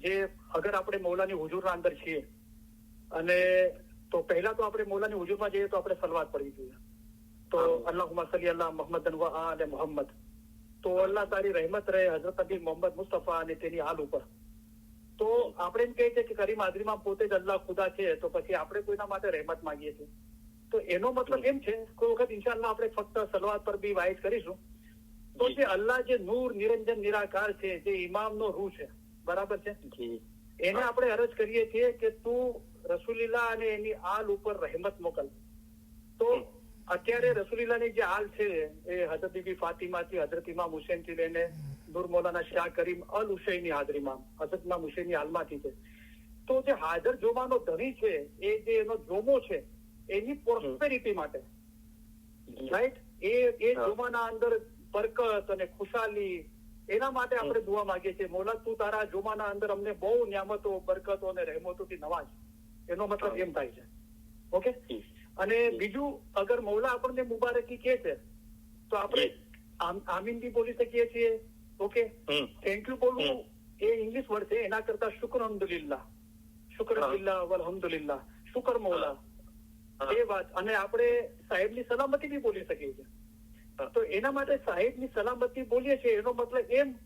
જે અગર આપણે મૌલાની હુજુરના અંદર છીએ અને તો પહેલા તો આપણે મૌલાની હુજુરમાં જઈએ તો આપણે સલવાત પડવી જોઈએ. તો અલ્લાહુમ્મા સલ્લી અલા મુહમ્મદ વ આલે મુહમ્મદ. તો અલ્લાહ તારી રહેમત રહે હઝરત નબી મોહમ્મદ મુસ્તફા અને તેની હાલ ઉપર. તો આપણે એમ કહીએ છીએ કે કરીમ હાજરીમાં પોતે જ અલ્લાહ ખુદા છે, તો પછી આપણે કોઈના માટે રહેમત માંગીએ છીએ. તો એનો મતલબ એમ છે, કોઈ વખત ઇન્શાઅલ્લાહ આપણે ફક્ત સલવાત પર બી વાઇઝ કરીશું. તો જે અલ્લાહ જે નૂર નિરંજન નિરાકાર છે, જે ઇમામનો રૂહ છે, બરાબર છે, એને આપણે અરજ કરીએ છીએ કે તું રસૂલિલ્લાહ અને એની આલ ઉપર રહેમત મોકલ. તો અત્યારે રસૂલિલ્લાહની જે હાલ છે એ હઝરત બીબી ફાતિમાથી હઝરત ઇમામ હુસૈનથી લઈને નૂર મૌલાના શાહ કરીમ અલ હુસૈનની હાજરીમાં હઝરત ઇમામ હુસૈનની હાલમાંથી છે. તો જે હાજર જોમાનો ધણી છે, એ જે એનો જોમો છે એની પ્રોસ્પેરિટી માટે, રાઈટ, એ જોમાના અંદર બરકત અને ખુશાલી, એના માટે આપણે દુઆ માંગીએ છીએ. મૌલા તું તારા જોમાના અંદર અમને બહુ નિયામતો, બરકતો અને રહેમતોથી નવાજ. એનો મતલબ એમ થાય છે. ઓકે. અને બીજું, અગર મૌલા આપણને મુબારકી કહે છે તો આપણે આમીન બી બોલી શકીએ છીએ. ઓકે, થેન્ક યુ બોલવું એ ઇંગ્લિશ વર્ડ છે, એના કરતા શુક્ર અલ્હમ્દુલિલ્લાહ, શુક્ર બિલ્લાહ વલહમ્દુલિલ્લાહ, શુક્ર મૌલા, એ વાત. અને આપણે સાહેબની સલામતી બી બોલી શકીએ છીએ. તો એના માટે સાહેબની સલામતી બોલીએ છીએ, એનો મતલબ એમ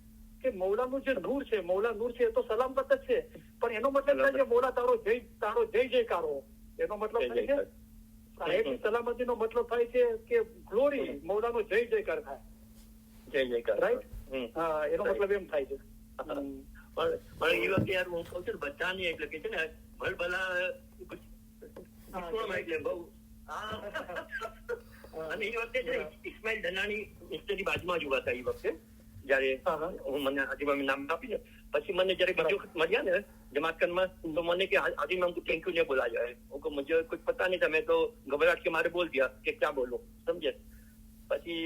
કે મૌલાનું જે નૂર છે, મૌલા નૂર છે, એ તો સલામત જ છે, પણ એનો મતલબ થાય કે મૌલા તારો જય જયકાર હો. એનો મતલબ થાય છે સાહેબની સલામતીનો મતલબ થાય છે કે ગ્લોરી, મૌલાનો જય જયકાર થાય. જય જયકાર, રાઈટ? હા, એનો મતલબ એમ થાય છે. પણ એ વખતે યાર હું કહું છું બધાની એટલે કે છે ને ભલભલા એટલે બહુ. અને એ વખતે છે ઇસ્માઇલ દનાણી મિસ્ટરની બાજુમાં જ ઉભા હતા. એ વખતે જયારે હું મને હાજીમામ નામ આપી ને પછી મને જયારે બીજો વખત મળ્યા ને जमातखंड तो मैंने कि आदि में हमको थैंक यू नहीं बोला जाए, उनको मुझे कुछ पता नहीं था, मैं तो घबराहट के मारे बोल दिया कि क्या बोलो, समझे. પછી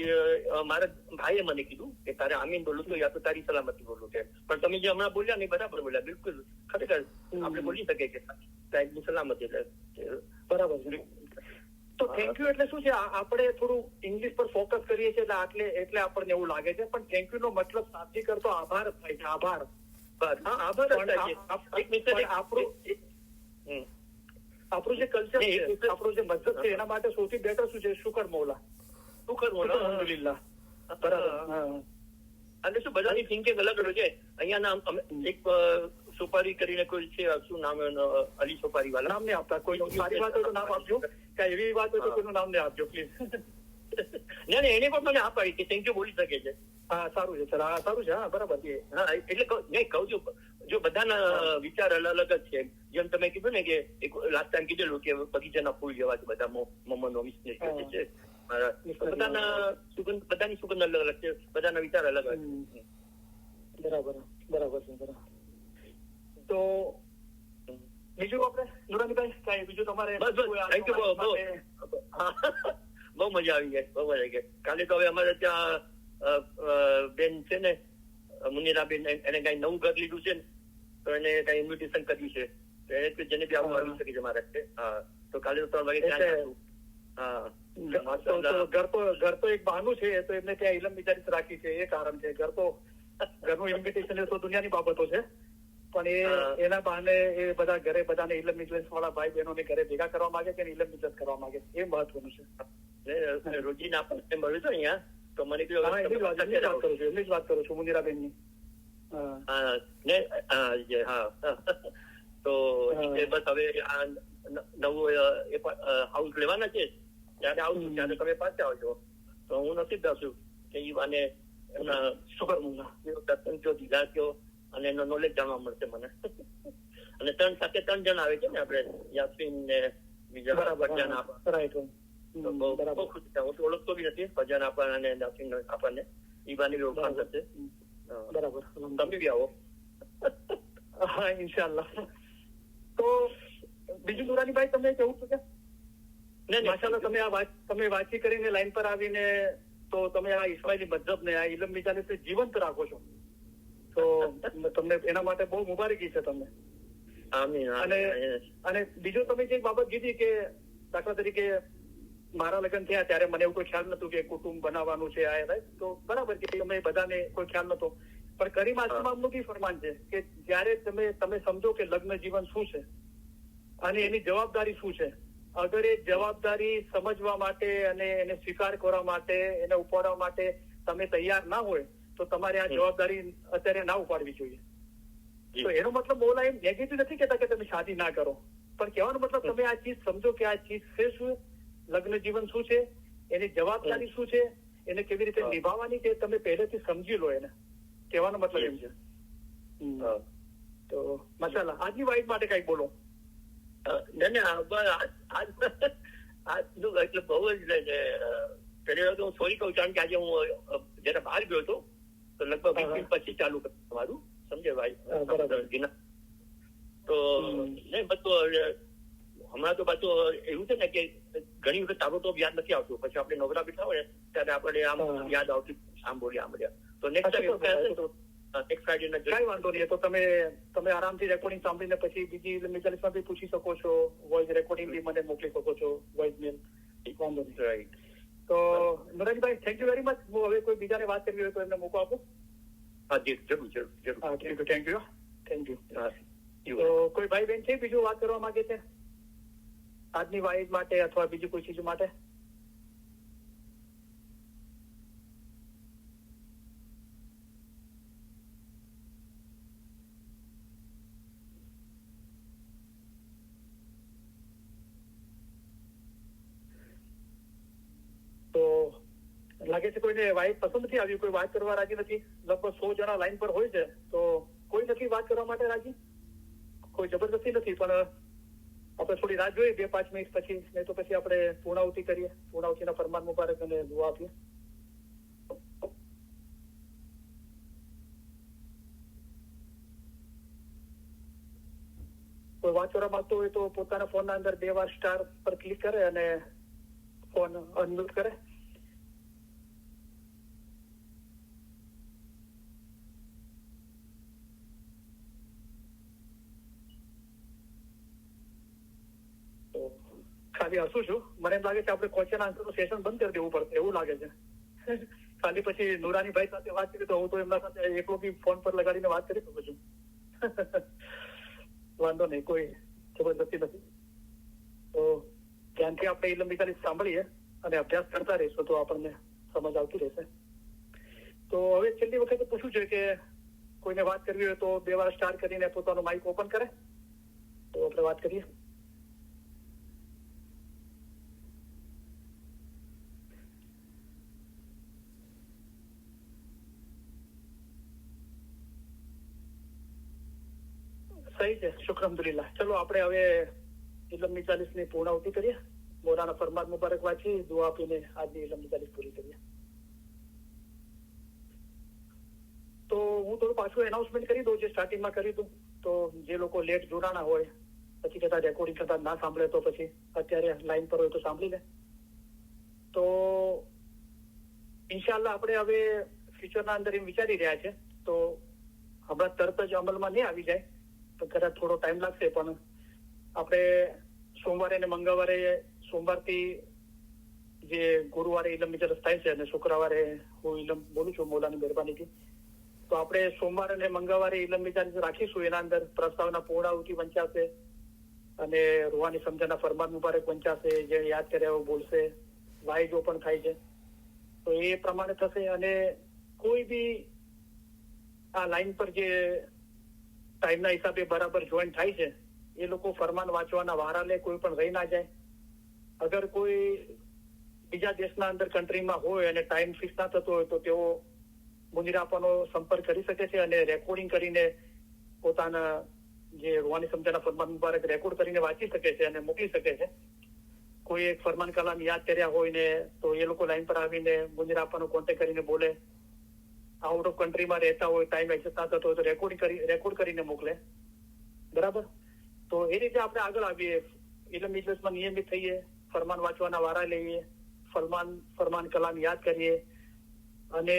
મારા ભાઈએ મને કીધું કે તારે આમીન બોલું તો યા તો તારી સલામતી બોલું છે. પણ તમે જે હમણાં બોલ્યા ને બરાબર બોલ્યા, બિલકુલ ખરેખર આપણે બોલી શકીએ કે સાહેબની સલામતી એટલે બરાબર છે. એટલે શું છે, આપણે થોડું ઇંગ્લિશ પર ફોકસ કરીએ છીએ એટલે આપણને એવું લાગે છે, પણ થેન્ક યુ નો મતલબ શાબ્દિક અર્થ તો આભાર થાય છે. આભાર. હા, આભાર જ થાય છે. આપણું જે કલ્ચર છે, આપણું જે મતલબ છે, એના માટે સૌથી બેટર શું છે? શુકર મૌલા, અલ્હમ્દુલિલ્લાહ. બરાબર. અને શું બધાની થિંકિંગ અલગ અલગ છે. અહીંયા એક સોપારી કરીને કોઈ છે, શું નામ અલી સોપારી વાળા, નામ નહીં આપતા. કોઈ સારી વાત હોય તો નામ આપજો, કઈ એવી વાત હોય તો કોઈનું નામ નહીં આપજો પ્લીઝ. ના એને પણ મને આ પાડી કે થેન્ક યુ બોલી શકે છે. હા, સારું છે. હા, સારું છે. હા, બરાબર છે. હા, એટલે નહીં કહું છું, જો બધાના વિચાર અલગ અલગ જ છે. જેમ તમે કીધું ને કે લાસ્ટ ટાઈમ કીધેલું કે બગીચાના ફૂલ જેવા છે બધા મોમનો બિઝનેસ છે. બધાની સુગંધ અલગ અલગ છે, બધાના વિચાર અલગ અલગ. બરાબર છે. તો બીજું આપણે નુરાનીભાઈ કઈ બીજું તમારે? બસ થેન્ક યુ. બહુ મજા આવી ગઈ. કાલે તો હવે અમારે ત્યાં બેન છે ને, મુનિરાબેન, એને કઈ નવું ઘર લીધું છે ને, તો એને કઈ ઇન્વિટેશન કર્યું છે, તો એને જેને બી આવું આવી શકે છે મારા. હા, તો કાલે 3 વાગે ત્યાં. હા, ઘર તો એક બહાનું છે, તો એમને ત્યાં ઇલમ વિચારી રાખી છે, એ કારણ છે. ઘરનું ઇન્વિટેશન એ તો દુનિયાની બાબતો છે, પણ એના બહાને એ બધા ઘરે બધાને ઇલમ મિજલિસ વાળા ભાઈ બહેનોને ઘરે ભેગા કરવા માંગે છે, ઇલમ મિજલિસ કરવા માંગે છે, એ મહત્વનું છે. રોજીના આપણને મળ્યું છે અહીંયા, તો મને એમની જ વાત કરું છું, મુનિરાબેન ની. તો બસ હવે નવું હાઉસ લેવાના છે, ત્યારે આવશું ત્યારે તમે પાછા આવજો. તો હું નથી દઉં કે એ વાને એમના શુકર દીધા થયો અને એનો નોલેજ જાણવા મળશે મને. અને 3 જણ આવે છે ને, આપણે યાસ્મીન ને બીજા ભજન બહુ ખુશ થયા. હું તો ઓળખતો બી નથી ભજન આપવાના અને યાસ્મીન આપણને ઈ બાની ઓળખાણ થશે. બરાબર. તમે બી આવો. હા, ઇન્શાલ્લાહ. તો બીજું નુરાનીભાઈ તમને કેવું છે? માશાલ્લાહ, તમે વાંચી કરીને લાઈન પર આવીને તો તમે આ ઇસ્માઇલી મذહબ ને આ ઇલમ મિજાને જીવંત રાખો છો, તો તમને એના માટે બહુ મુબારકી છે તમને. અને બીજું તમે જે બાબત કીધી કે દાખલા તરીકે મારા લગ્ન થયા ત્યારે મને એવું કોઈ ખ્યાલ નતું કે કુટુંબ બનાવવાનું છે, તો બરાબર છે, તમે બધાને કોઈ ખ્યાલ નતો, પણ કરીમ આસમાનનું બી ફરમાન છે કે જયારે તમે સમજો કે લગ્ન જીવન શું છે અને એની જવાબદારી શું છે, અગર એ જવાબદારી સમજવા માટે અને એને સ્વીકાર કરવા માટે, એને ઉપાડવા માટે તમે તૈયાર ના હોય, તો તમારે આ જવાબદારી અત્યારે ના ઉપાડવી જોઈએ. તો એનો મતલબ બોલા એમ નેગેટિવ નથી કહેતા કે તમે શાદી ના કરો, પણ કહેવાનો મતલબ તમે આ ચીજ સમજો કે આ ચીજ છે શું, લગ્ન જીવન શું છે, એની જવાબદારી શું છે, એને કેવી રીતે નિભાવવાની છે, તમે પહેલેથી સમજી લો. એને કહેવાનો મતલબ એમ છે. તો માશાલ્લાહ, આજની વાઈફ માટે કઈક બોલો. આજનું એટલે બહુ જ પહેલી વાર તો હું સોરી કહું, કારણ કે આજે હું જયારે બહાર ગયો હતો તો લગભગ 20 મિનિટ પછી ચાલુ કર્યું તમારું, સમજે ભાઈ? તો નહીં બધું હમણાં તો પાછું એવું છે ને કે ઘણી વખત તાબડતોબ યાદ નથી આવતું, પછી આપણે નવરા બેઠા હોય ત્યારે આપણે આમ યાદ આવતું, આમ બોલ્યા. તો નેક્સ્ટ ફ્રાઈડે કઈ વાંધો નહીં. તો તમે આરામથી રેકોર્ડિંગ સાંભળીને પછી બીજી મિજાલિસમાં બી પૂછી શકો છો, વોઇસ રેકોર્ડિંગ બી મને મોકલી શકો છો, વોઇસ મેલ. વાંધો નહીં. રાઈટ. તો નુરાનભાઈ, થેન્ક યુ વેરી મચ. હું હવે કોઈ બીજાને વાત કરવી હોય તો એમને મોકો આપું? હા, જરૂર. Thank you. તો કોઈ ભાઈ બહેન છે બીજું વાત કરવા માંગે છે આજની વાઈફ માટે અથવા બીજી કોઈ ચીજ માટે? તો લાગે છે કોઈને વાઈફ પસંદ નથી આવી, કોઈ વાત કરવા રાજી નથી. લગભગ 100 જણા લાઈન પર હોય છે, તો કોઈ નથી વાત કરવા માટે રાજી. કોઈ જબરદસ્તી નથી, પણ આપણે થોડી રાહ જોઈએ 2-5 મિનિટ પછી, નહીં તો પછી આપણે પૂર્ણાહુતિ કરીએ, પૂર્ણાહુતિના ફરમાન મુબારક અને દુઆ આપીએ. કોઈ વાત કરવા માંગતો હોય તો પોતાના ફોનના અંદર 2 વાર સ્ટાર પર ક્લિક કરે અને ફોન અનમ્યુટ કરે. ખાલી હસું છું. મને એમ લાગે છે આપણે ક્વેશ્ચન આન્સરનું સેશન બંધ કરી દેવું પડશે એવું લાગે છે. ખાલી પછી નુરાનીભાઈ સાથે વાત કરી તો હું તો એમના સાથે એકલો બી ફોન પર લગાડીને વાત કરી શકું છું. વાંધો નહીં, કોઈ જબરદસ્તી નથી. તો ધ્યાનથી આપણે ઇલમ મિસાલી સાંભળીએ અને અભ્યાસ કરતા રહીશું તો આપણને સમજ આવતી રહેશે. તો હવે છેલ્લી વખતે પૂછવું છે કે કોઈને વાત કરવી હોય તો 2 વાર સ્ટાર કરીને પોતાનું માઇક ઓપન કરે તો આપણે વાત કરીએ. સહી છે, શુક્ર અલ્હમ્દુલિલ્લાહ. ચલો આપણે હવે ઇલમ મિસાલીસની પૂર્ણાહુતિ કરીએ. મોલાના ફરમાન મુબારક વાંચી દુઆ આપીને આજની ઇલમ મિસાલીસ પૂરી કરીએ. તો હું થોડું પાછું એનાઉન્સમેન્ટ કરી દઉં જે સ્ટાર્ટિંગમાં કર્યું હતું. તો જે લોકો લેટ જોડાણા હોય પછી કદાચ રેકોર્ડિંગ કરતા ના સાંભળે તો પછી અત્યારે લાઈન પર હોય તો સાંભળી લે. તો ઇન્શાલ્લાહ આપણે હવે ફ્યુચરના અંદર એમ વિચારી રહ્યા છે તો હમણાં તરત જ અમલમાં નહીં આવી જાય તો કદાચ થોડો ટાઈમ લાગશે, પણ આપણે સોમવારે અને મંગળવારે, સોમવારથી જે ગુરુવારે ઇલમ મિજાલિસ થાય છે અને શુક્રવારે હું ઇલમ બોલું છું મોલાની મહેરબાનીથી. તો આપણે સોમવાર અને મંગળવારે ઇલમ મિજાલિસ રાખીશું. એના અંદર પ્રસ્તાવના પૂર્ણાહુતિ વંચાશે અને રૂહાની સમજણના ફરમાન મુબારક વંચાશે. જે યાદ કરે એવું બોલશે. વાઇઝ ઓપન થાય છે તો એ પ્રમાણે થશે. અને કોઈ બી આ લાઈન પર જે ટાઈમના હિસાબે બરાબર જોઈન થાય છે એ લોકો ફરમાન વાંચવાના વારા લે, કોઈ પણ રહી ના જાય. અગર કોઈ બીજા દેશના અંદર કન્ટ્રીમાં હોય અને ટાઈમ ફિક્સ ના થતો હોય તો તેઓ મુનીર આપવાનો સંપર્ક કરી શકે છે અને રેકોર્ડિંગ કરીને પોતાના જે રૂહાની સમજણના ફરમાન મુબારક રેકોર્ડ કરીને વાંચી શકે છે અને મોકલી શકે છે. કોઈ એક ફરમાન કલામ યાદ કર્યા હોય ને તો એ લોકો લાઈન પર આવીને મુનીર આપવાનો કોન્ટેક્ટ કરીને બોલે. આઉટ ઓફ કન્ટ્રીમાં રહેતા હોય, ટાઈમ એક્સેસ ના થતો હોય તો રેકોર્ડ કરીને મોકલે. બરાબર. તો એ રીતે આપણે આગળ આવીએ, ઇલમ મિજલિસમાં નિયમિત થઈએ, ફરમાન વાંચવાના વારા લઈએ, ફરમાન કલામ યાદ કરીએ અને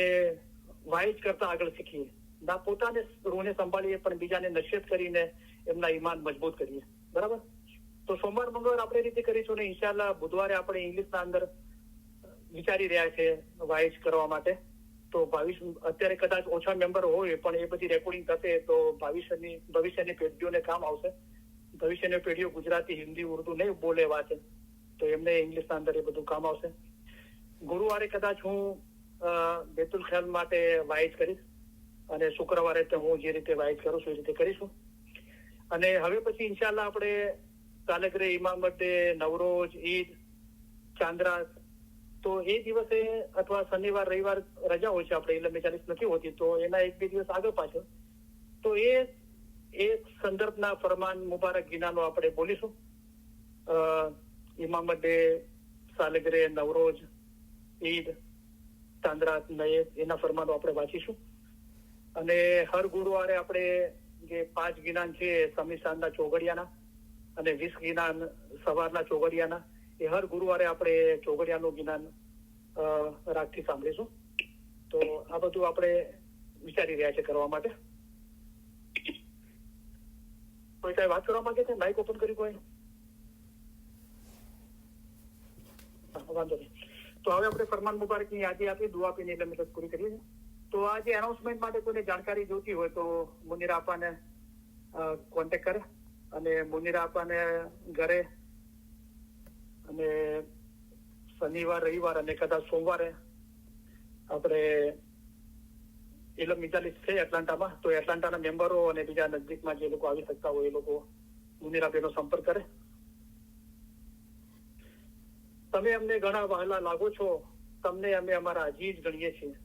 વાઇઝ કરતા આગળ શીખીએ. ના પોતાને રૂહને સંભાળીએ પણ બીજાને નસીહત કરીને એમના ઈમાન મજબૂત કરીએ. બરાબર. તો સોમવાર મંગળવાર આપણે રીતે કરીશું ને ઇન્શાલ્લાહ બુધવારે આપણે ઇંગ્લિશના અંદર વિચારી રહ્યા છે વાઇઝ કરવા માટે. તો અત્યારે કદાચ ઓછા મેમ્બર હોય પણ એ બધી રેકોર્ડિંગ થશે તો ભવિષ્યની પેઢીઓને કામ આવશે. ભવિષ્યની પેઢીઓ ગુજરાતી, હિન્દી, ઉર્દુ નહીં બોલે વાંચે તો એમને ઇંગ્લિશના અંદર એ બધું કામ આવશે. ગુરુવારે કદાચ હું બેતુલ ખ્યાલ માટે વાઇઝ કરીશ અને શુક્રવારે તો હું જે રીતે વાઇઝ કરું છું એ રીતે કરીશું. અને હવે પછી ઇન્શાલ્લાહ આપણે સાલગીરે, ઇમામ બર્થડે, નવરોજ, ઈદ, ચાંદ્રાસ તો એ દિવસે અથવા શનિવાર રવિવાર રજા હોય છે આપણે ઇલમ મિજાલિસ નથી હોતી તો એના 1-2 દિવસ આગળ પાછળ તો એ સંદર્ભના ફરમાન મુબારક ગિનાનો આપણે બોલીશું. ઇમામ બર્થડે, સાલગીરે, નવરોજ, ઈદ, ચાંદ્રાસ, નયેદ એના ફરમાનો આપણે વાંચીશું. અને હર ગુરુવારે આપણે જે 5 ગિનાન છે સમીસાનના ચોઘડિયાના અને 20 ગિનાન સવારના ચોઘડિયાના એ હર ગુરુવારે આપણે ચોઘડિયાનું જ્ઞાન રાગથી સાંભળીશું. તો આ બધું આપણે વિચારી રહ્યા છે કરવા માટે. કોઈ કઈ વાત કરવા માંગે છે? માઇક ઓપન કરી કોઈ? વાંધો નહીં. તો હવે આપણે ફરમાન મુબારકની યાદી આપી, દુઆ આપીને એટલે મતલબ પૂરી કરીએ છીએ. તો આ જે એનાઉન્સમેન્ટ માટે કોઈને જાણકારી જોતી હોય તો મુનીર આપાને કોન્ટેક્ટ કરે અને મુનીર આપાને ઘરે અને શનિવાર, રવિવાર અને કદાચ સોમવારે આપણે ઇલમ મિજાલિસ છે એટલાન્ટામાં તો એટલાન્ટાના મેમ્બરો અને બીજા નજદીકમાં જે લોકો આવી શકતા હોય એ લોકો મુનીર આપેનો સંપર્ક કરે. તમે અમને ઘણા વહાલા લાગો છો, તમને અમે અમારા અજીજ ગણીએ છીએ.